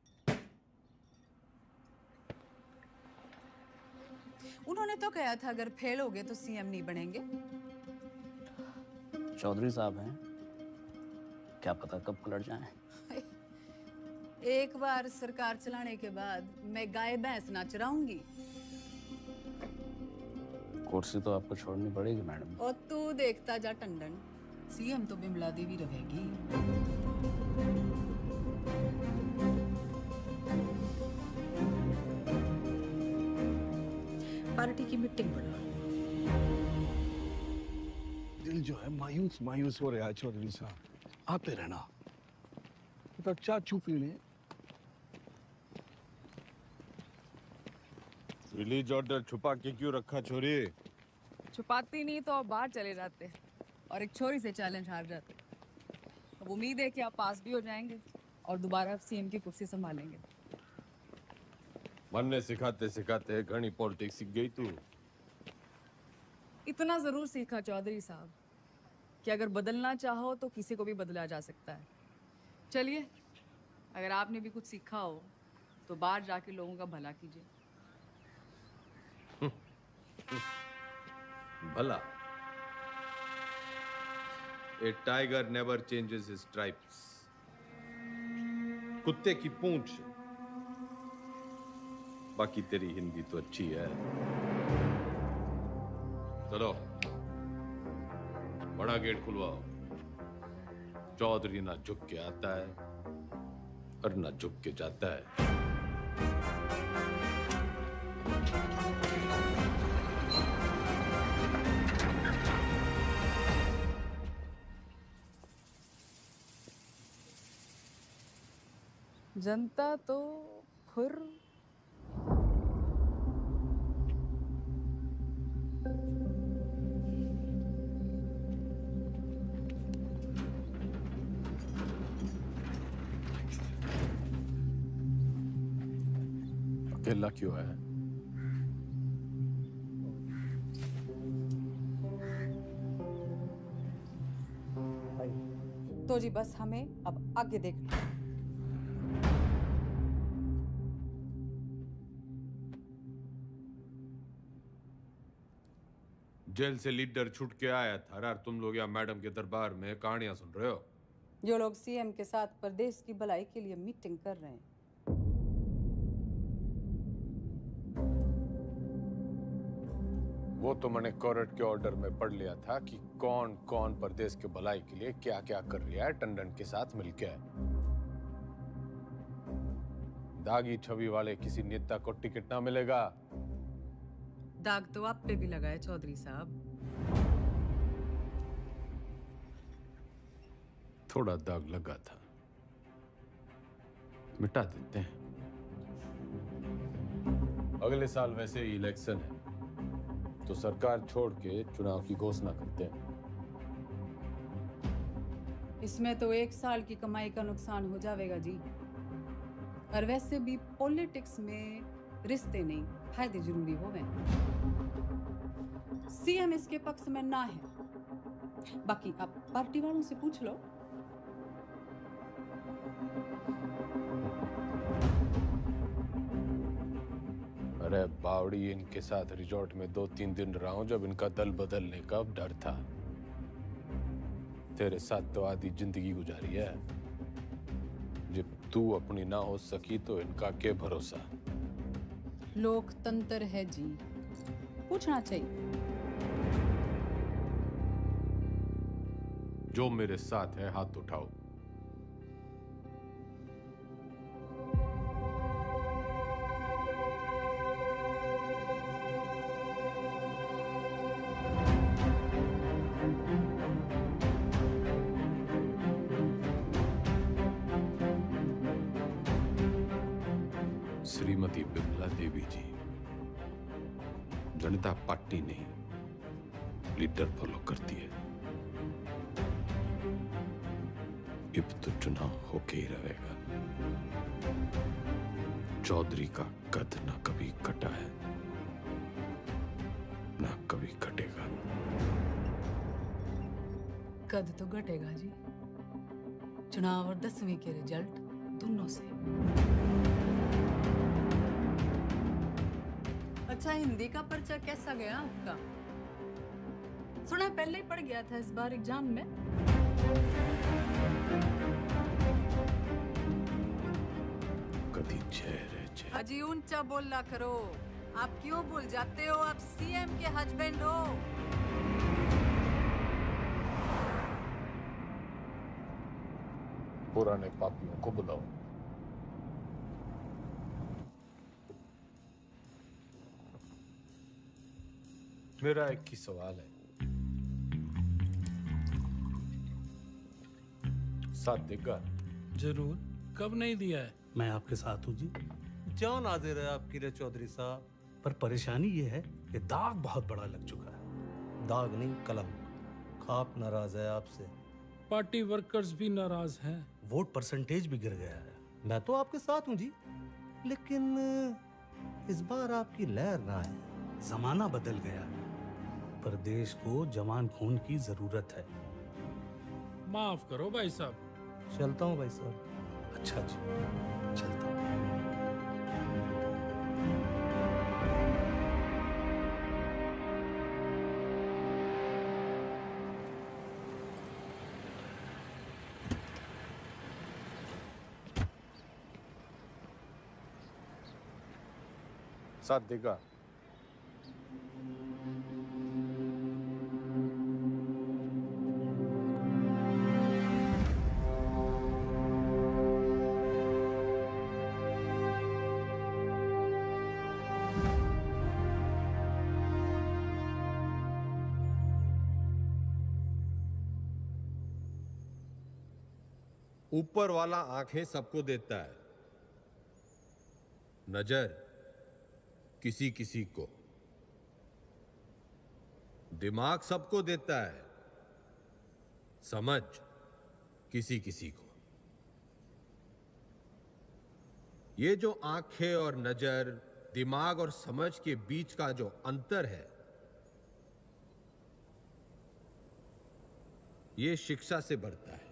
उन्होंने तो कहा था अगर फेल हो गए तो सीएम नहीं बनेंगे। चौधरी साहब हैं, क्या पता कब पलट जाएं। एक बार सरकार चलाने के बाद मैं गाय भैंस ना चराऊंगी। कुर्सी तो आपको छोड़नी पड़ेगी मैडम। और तू देखता जा टंडन, सीएम तो बिमला देवी रहेगी। पार्टी की मीटिंग बुलाओ। दिल जो है मायूस मायूस हो रहा है चौधरी साहब। आते रहना, तो चाचू पीने। रिलीज ऑर्डर छुपा के क्यों रखा छोरी? छुपाती नहीं तो आप बाहर चले जाते और एक छोरी से चैलेंज हार जाते। अब उम्मीद है कि आप पास भी हो जाएंगे और दोबारा सीएम की कुर्सी संभालेंगे। मन ने सिखाते सिखाते घनी पॉलिटिक्स सीख गई तू। इतना जरूर सीखा चौधरी साहब कि अगर बदलना चाहो तो किसी को भी बदला जा सकता है। चलिए, अगर आपने भी कुछ सीखा हो तो बाहर जाके लोगों का भला कीजिए। भला? A tiger never changes his stripes. कुत्ते की पूंछ। बाकी तेरी हिंदी तो अच्छी है। चलो बड़ा गेट खुलवाओ। चौधरी ना झुक के आता है और ना झुक के जाता है। जनता तो खुर अकेला क्यों है? तो जी बस हमें अब आगे देखना। जेल से लीडर छूट के आया था और तुम लोग यहाँ मैडम के दरबार में कहानियां सुन रहे हो। जो लोग सीएम के साथ प्रदेश की भलाई के लिए मीटिंग कर रहे हैं। वो तो मैंने कोर्ट के ऑर्डर में पढ़ लिया था कि कौन कौन प्रदेश के भलाई के लिए क्या क्या कर रहा है टंडन के साथ मिलकर। दागी छवि वाले किसी नेता को टिकट ना मिलेगा। दाग तो आप पे भी लगा है चौधरी साहब। थोड़ा दाग लगा था, मिटा देते हैं। अगले साल वैसे ही इलेक्शन है, तो सरकार छोड़ के चुनाव की घोषणा करते हैं। इसमें तो 1 साल की कमाई का नुकसान हो जाएगा जी। और वैसे भी पॉलिटिक्स में रिश्ते नहीं, फायदे जरूरी हो गए। सीएम इसके पक्ष में ना है, बाकी आप पार्टी वालों से पूछ लो। अरे बावड़ी, इनके साथ रिजॉर्ट में 2-3 दिन रहा हूं जब इनका दल बदलने का डर था। तेरे साथ तो आधी जिंदगी गुजारी है। जब तू अपनी ना हो सकी तो इनका क्या भरोसा। लोकतंत्र है जी, पूछना चाहिए। जो मेरे साथ है हाथ उठाओ। श्रीमती बिमला देवी जी, जनता पार्टी नहीं लीडर फॉलो करती है। अब तो चुनाव होके ही रहेगा। चौधरी का कद ना कभी कटा है, ना कभी कटेगा। कद तो घटेगा जी, चुनाव और 10वीं के रिजल्ट दोनों से। अच्छा, हिंदी का पर्चा कैसा गया आपका? सुना पहले ही पड़ गया था इस बार एग्जाम में। कभी चेहरे अजी ऊंचा बोलना करो। आप क्यों भूल जाते हो आप सीएम के हस्बैंड हो? पुराने पापियों को बुलाओ। मेरा एक ही सवाल है, साथ देगा? जरूर, कब नहीं दिया है? मैं आपके साथ हूँ जी। जान हाजिर है आपकी रे चौधरी साहब। पर परेशानी ये है कि दाग बहुत बड़ा लग चुका है। दाग नहीं, कलम। खाप नाराज है आपसे। पार्टी वर्कर्स भी नाराज हैं। वोट परसेंटेज भी गिर गया है। मैं तो आपके साथ हूँ जी, लेकिन इस बार आपकी लहर ना है। जमाना बदल गया है, पर देश को जवान खून की जरूरत है। माफ करो भाई साहब। चलता हूँ भाई साहब। अच्छा जी, चलता हूँ। साथ देगा? ऊपर वाला आंखें सबको देता है, नजर किसी किसी को, दिमाग सबको देता है, समझ किसी किसी को। ये जो आंखें और नजर, दिमाग और समझ के बीच का जो अंतर है, ये शिक्षा से बढ़ता है।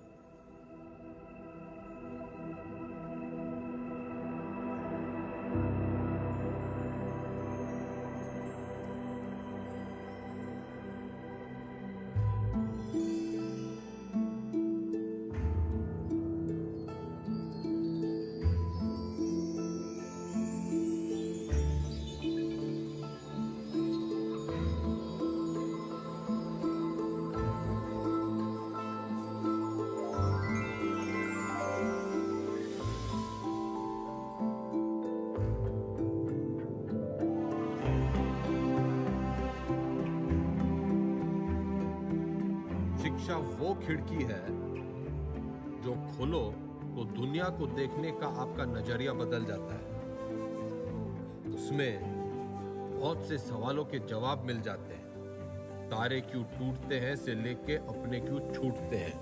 शिक्षा वो खिड़की है जो खोलो तो दुनिया को देखने का आपका नजरिया बदल जाता है। उसमें बहुत से सवालों के जवाब मिल जाते हैं। तारे क्यों टूटते हैं से लेके अपने क्यों छूटते हैं।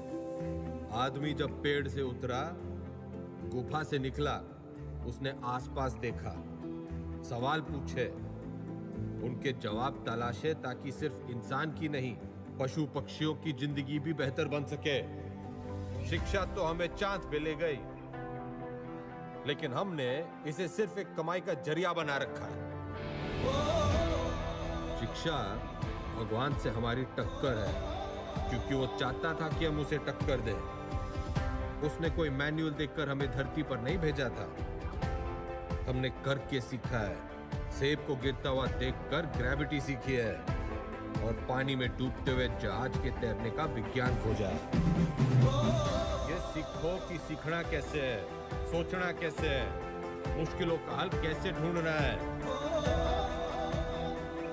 आदमी जब पेड़ से उतरा, गुफा से निकला, उसने आसपास देखा, सवाल पूछे, उनके जवाब तलाशे ताकि सिर्फ इंसान की नहीं, पशु पक्षियों की जिंदगी भी बेहतर बन सके। शिक्षा तो हमें चांद पे ले गई, लेकिन हमने इसे सिर्फ एक कमाई का जरिया बना रखा है। शिक्षा भगवान से हमारी टक्कर है, क्योंकि वो चाहता था कि हम उसे टक्कर दें। उसने कोई मैनुअल देखकर हमें धरती पर नहीं भेजा था, हमने करके सीखा है। सेब को गिरता हुआ देखकर ग्रेविटी सीखी है और पानी में डूबते हुए जहाज के तैरने का विज्ञान खोजा है। ये सीखो कि सीखना कैसे है, सोचना कैसे है, मुश्किलों का हल कैसे ढूंढना है।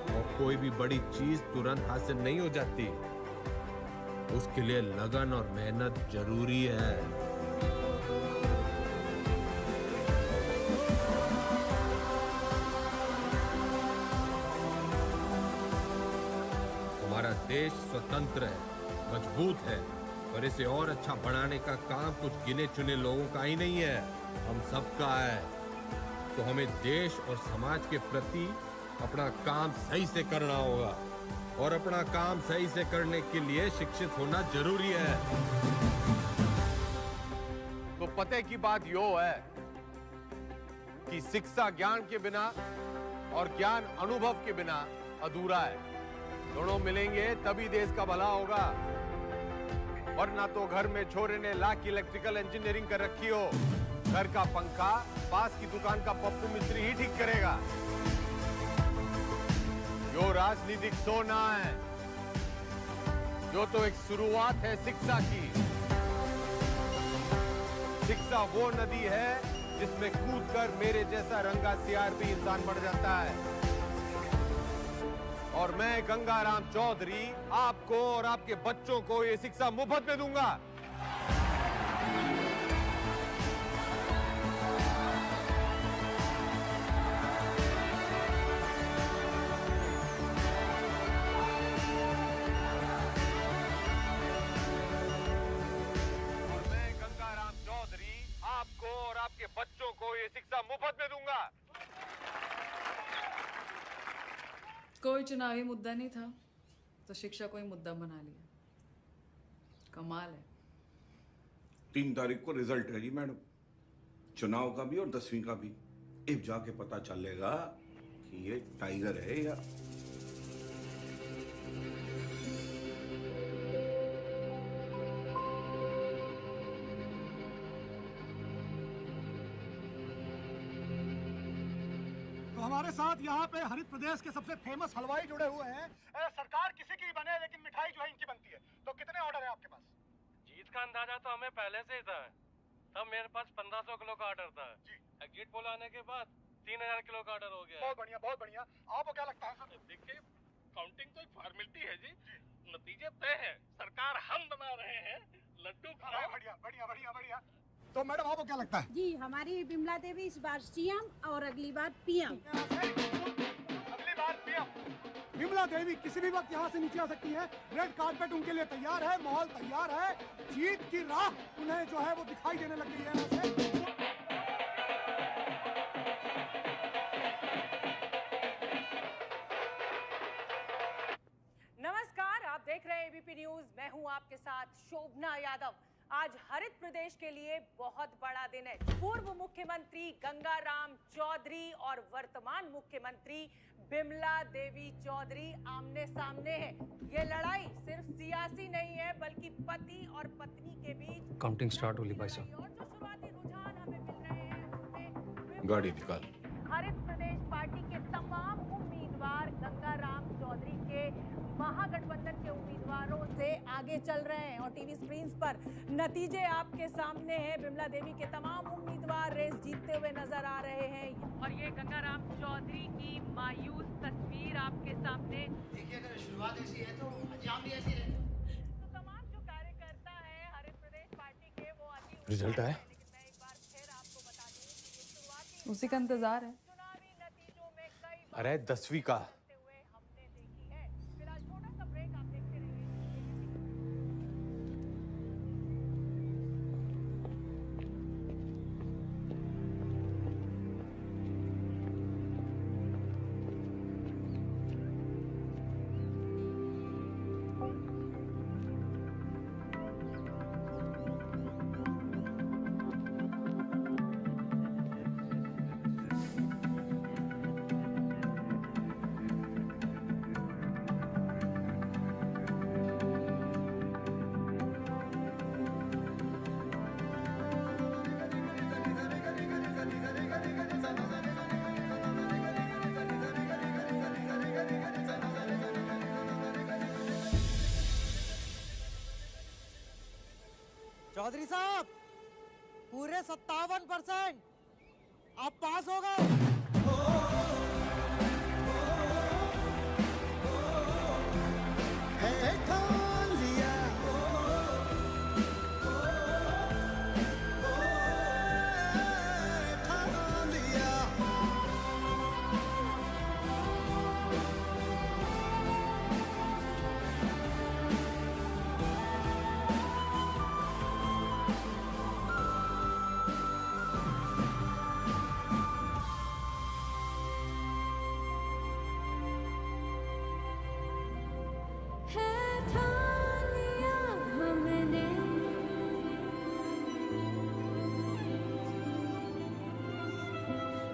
और कोई भी बड़ी चीज तुरंत हासिल नहीं हो जाती, उसके लिए लगन और मेहनत जरूरी है। हमारा देश स्वतंत्र है, मजबूत है, पर इसे और अच्छा बनाने का काम कुछ गिने चुने लोगों का ही नहीं है, हम सबका है। तो हमें देश और समाज के प्रति अपना काम सही से करना होगा, और अपना काम सही से करने के लिए शिक्षित होना जरूरी है। तो पते की बात यो है कि शिक्षा ज्ञान के बिना और ज्ञान अनुभव के बिना अधूरा है। दोनों मिलेंगे तभी देश का भला होगा, वरना तो घर में छोरे ने लाख की इलेक्ट्रिकल इंजीनियरिंग कर रखी हो, घर का पंखा पास की दुकान का पप्पू मिस्त्री ही ठीक करेगा। यो राजनीतिक सोना है, जो तो एक शुरुआत है शिक्षा की। शिक्षा वो नदी है जिसमें कूदकर मेरे जैसा रंगा सियार भी इंसान बन जाता है। और मैं गंगाराम चौधरी आपको और आपके बच्चों को ये शिक्षा मुफ्त में दूंगा। और मैं गंगाराम चौधरी आपको और आपके बच्चों को ये शिक्षा मुफ्त में दूंगा। कोई चुनावी मुद्दा नहीं था तो शिक्षा को ही मुद्दा बना लिया। कमाल है। 3 तारीख को रिजल्ट है जी मैडम, चुनाव का भी और 10वीं का भी। अब जाके पता चलेगा कि ये टाइगर है या हमारे साथ यहाँ पे हरित प्रदेश के सबसे फेमस हलवाई जुड़े हुए हैं। सरकार किसी की बने लेकिन मिठाई जो है इनकी बनती है। तो कितने ऑर्डर है आपके पास? जीत का अंदाजा तो हमें पहले से ही था, तब मेरे पास 1500 किलो का ऑर्डर था। एग्जिट पोल आने के बाद 3000 किलो का ऑर्डर हो गया। बहुत बढ़िया, बहुत बढ़िया। आपको क्या लगता है सर? देखिए, काउंटिंग तो एक फॉर्मेलिटी है जी, नतीजे तय है। सरकार हम बना रहे हैं, लड्डू खाओ। बढ़िया बढ़िया बढ़िया बढ़िया। तो मैडम आपको क्या लगता है? जी, हमारी बिमला देवी इस बार सीएम और अगली बार पीएम। अगली बार पीएम। बिमला देवी किसी भी वक्त यहाँ से नीचे आ सकती है। रेड कार्पेट उनके लिए तैयार है, माहौल तैयार है। जीत की राह उन्हें जो है वो दिखाई देने लग गई है। नमस्कार, आप देख रहे हैं एबीपी न्यूज। मैं हूं आपके साथ शोभना यादव। आज हरित प्रदेश के लिए बहुत बड़ा दिन है। पूर्व मुख्यमंत्री गंगाराम चौधरी और वर्तमान मुख्यमंत्री बिमला देवी चौधरी आमने सामने हैं। ये लड़ाई सिर्फ सियासी नहीं है, बल्कि पति और पत्नी के बीच। काउंटिंग स्टार्ट होली भाई साहब। और जो शुरुआती रुझान हमें मिल रहे हैं उसमें गाड़ी निकाल। हरित प्रदेश पार्टी के तमाम उम्मीदवार गंगाराम चौधरी के महागठबंधन के उम्मीदवारों से आगे चल रहे हैं और टीवी स्क्रीन पर नतीजे आपके सामने हैं। बिमला देवी के तमाम उम्मीदवार रेस जीतते हुए नजर आ रहे हैं और ये गंगाराम चौधरी की मायूस तस्वीर आपके सामने। देखिए, अगर शुरुआत ऐसी है तो अंजाम भी ऐसी रहता है। तो तमाम जो रिजल्ट आया? उसी का इंतजार है। अरे 10वीं का। चौधरी साहब, पूरे 57% आप पास हो गए।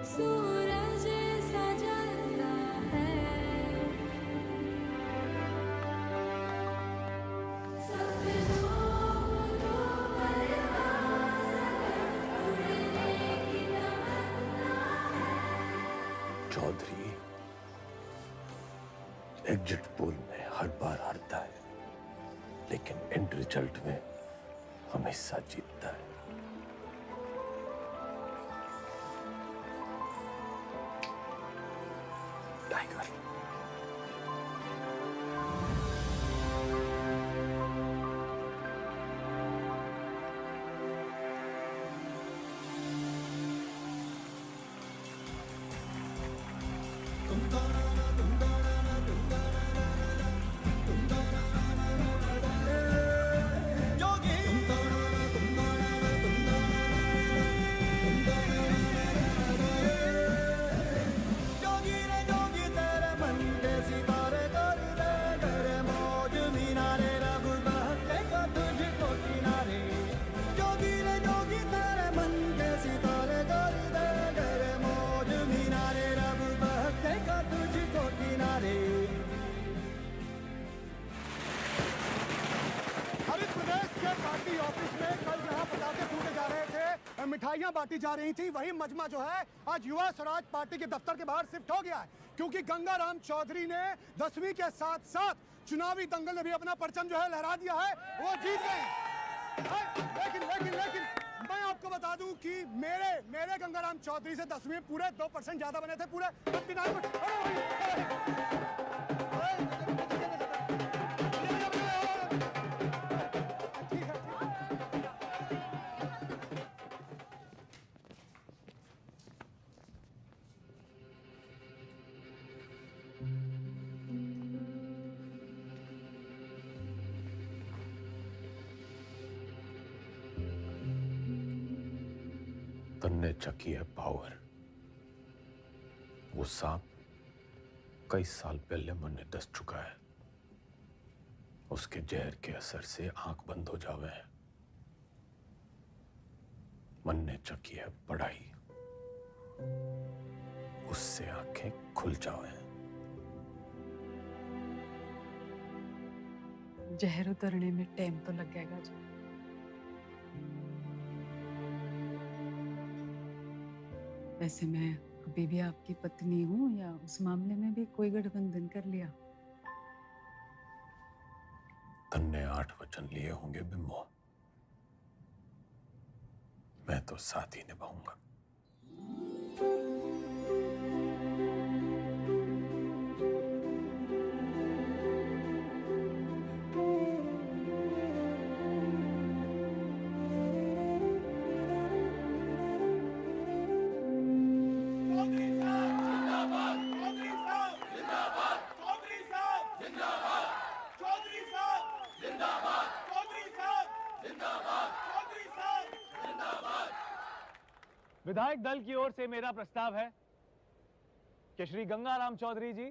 सूरज सा जलता है, सपनों को परवाज़ उड़ने की तमन्ना है। चौधरी एग्जिट पोल में हर बार हारता है, लेकिन एंड रिजल्ट में हमेशा जीतता है। टाइगर। हरित प्रदेश के पार्टी ऑफिस में कल जहां पटाखे फूटे जा रहे थे, मिठाइयां बांटी जा रही थी, वही मजमा जो है आज युवा स्वराज पार्टी के दफ्तर के बाहर शिफ्ट हो गया है, क्योंकि गंगाराम चौधरी ने 10वीं के साथ साथ चुनावी दंगल में भी अपना परचम जो है लहरा दिया है, वो जीत गए। लेकिन मैं आपको बता दूं कि मेरे गंगाराम चौधरी से 10वीं में पूरे 2% ज्यादा बने थे, पूरे 59%। तन्ने चकी है पावर। वो सांप कई साल पहले मन ने दस चुका है। उसके जहर के असर से आंख बंद हो जावे है। मन ने चकी है पढ़ाई, उससे आंखें खुल जावे। जहर उतरने में टाइम तो लगेगा जी। वैसे मैं अभी भी आपकी पत्नी हूँ, या उस मामले में भी कोई गठबंधन कर लिया? तन्ने 8 वचन लिए होंगे बिम्बो, मैं तो साथ ही निभाऊंगा। विधायक दल की ओर से मेरा प्रस्ताव है कि श्री गंगाराम चौधरी जी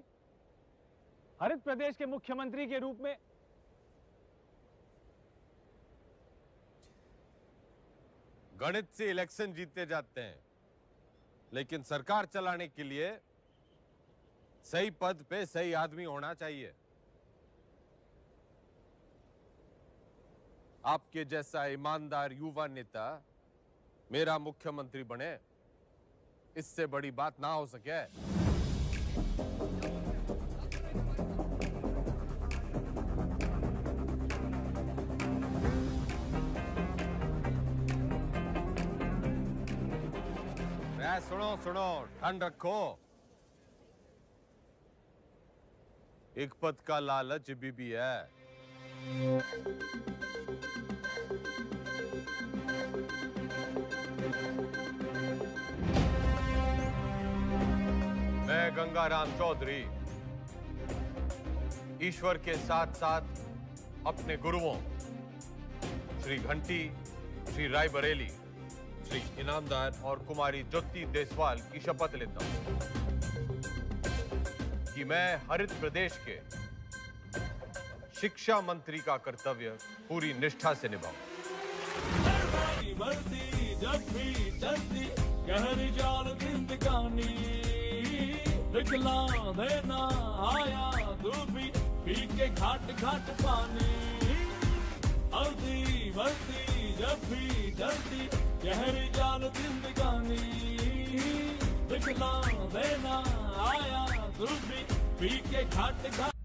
हरित प्रदेश के मुख्यमंत्री के रूप में गणित से इलेक्शन जीते जाते हैं, लेकिन सरकार चलाने के लिए सही पद पे सही आदमी होना चाहिए। आपके जैसा ईमानदार युवा नेता मेरा मुख्यमंत्री बने, इससे बड़ी बात ना हो सके। सुनो सुनो, ठंड रखो। एक पद का लालच भी है। मैं गंगाराम चौधरी ईश्वर के साथ साथ अपने गुरुओं श्री घंटी, श्री रायबरेली, श्री इनामदार और कुमारी ज्योति देसवाल की शपथ लेता हूं कि मैं हरित प्रदेश के शिक्षा मंत्री का कर्तव्य पूरी निष्ठा से निभाऊं। जब भी चलती गहरी जाल जिंदगानी, दिखला देना आया दूबी पी के घाट घाट पानी। हल्दी बढ़ती जब भी चलती गहरी जाल जिंदगानी, दिखला देना आया दूबी पी के घाट घाट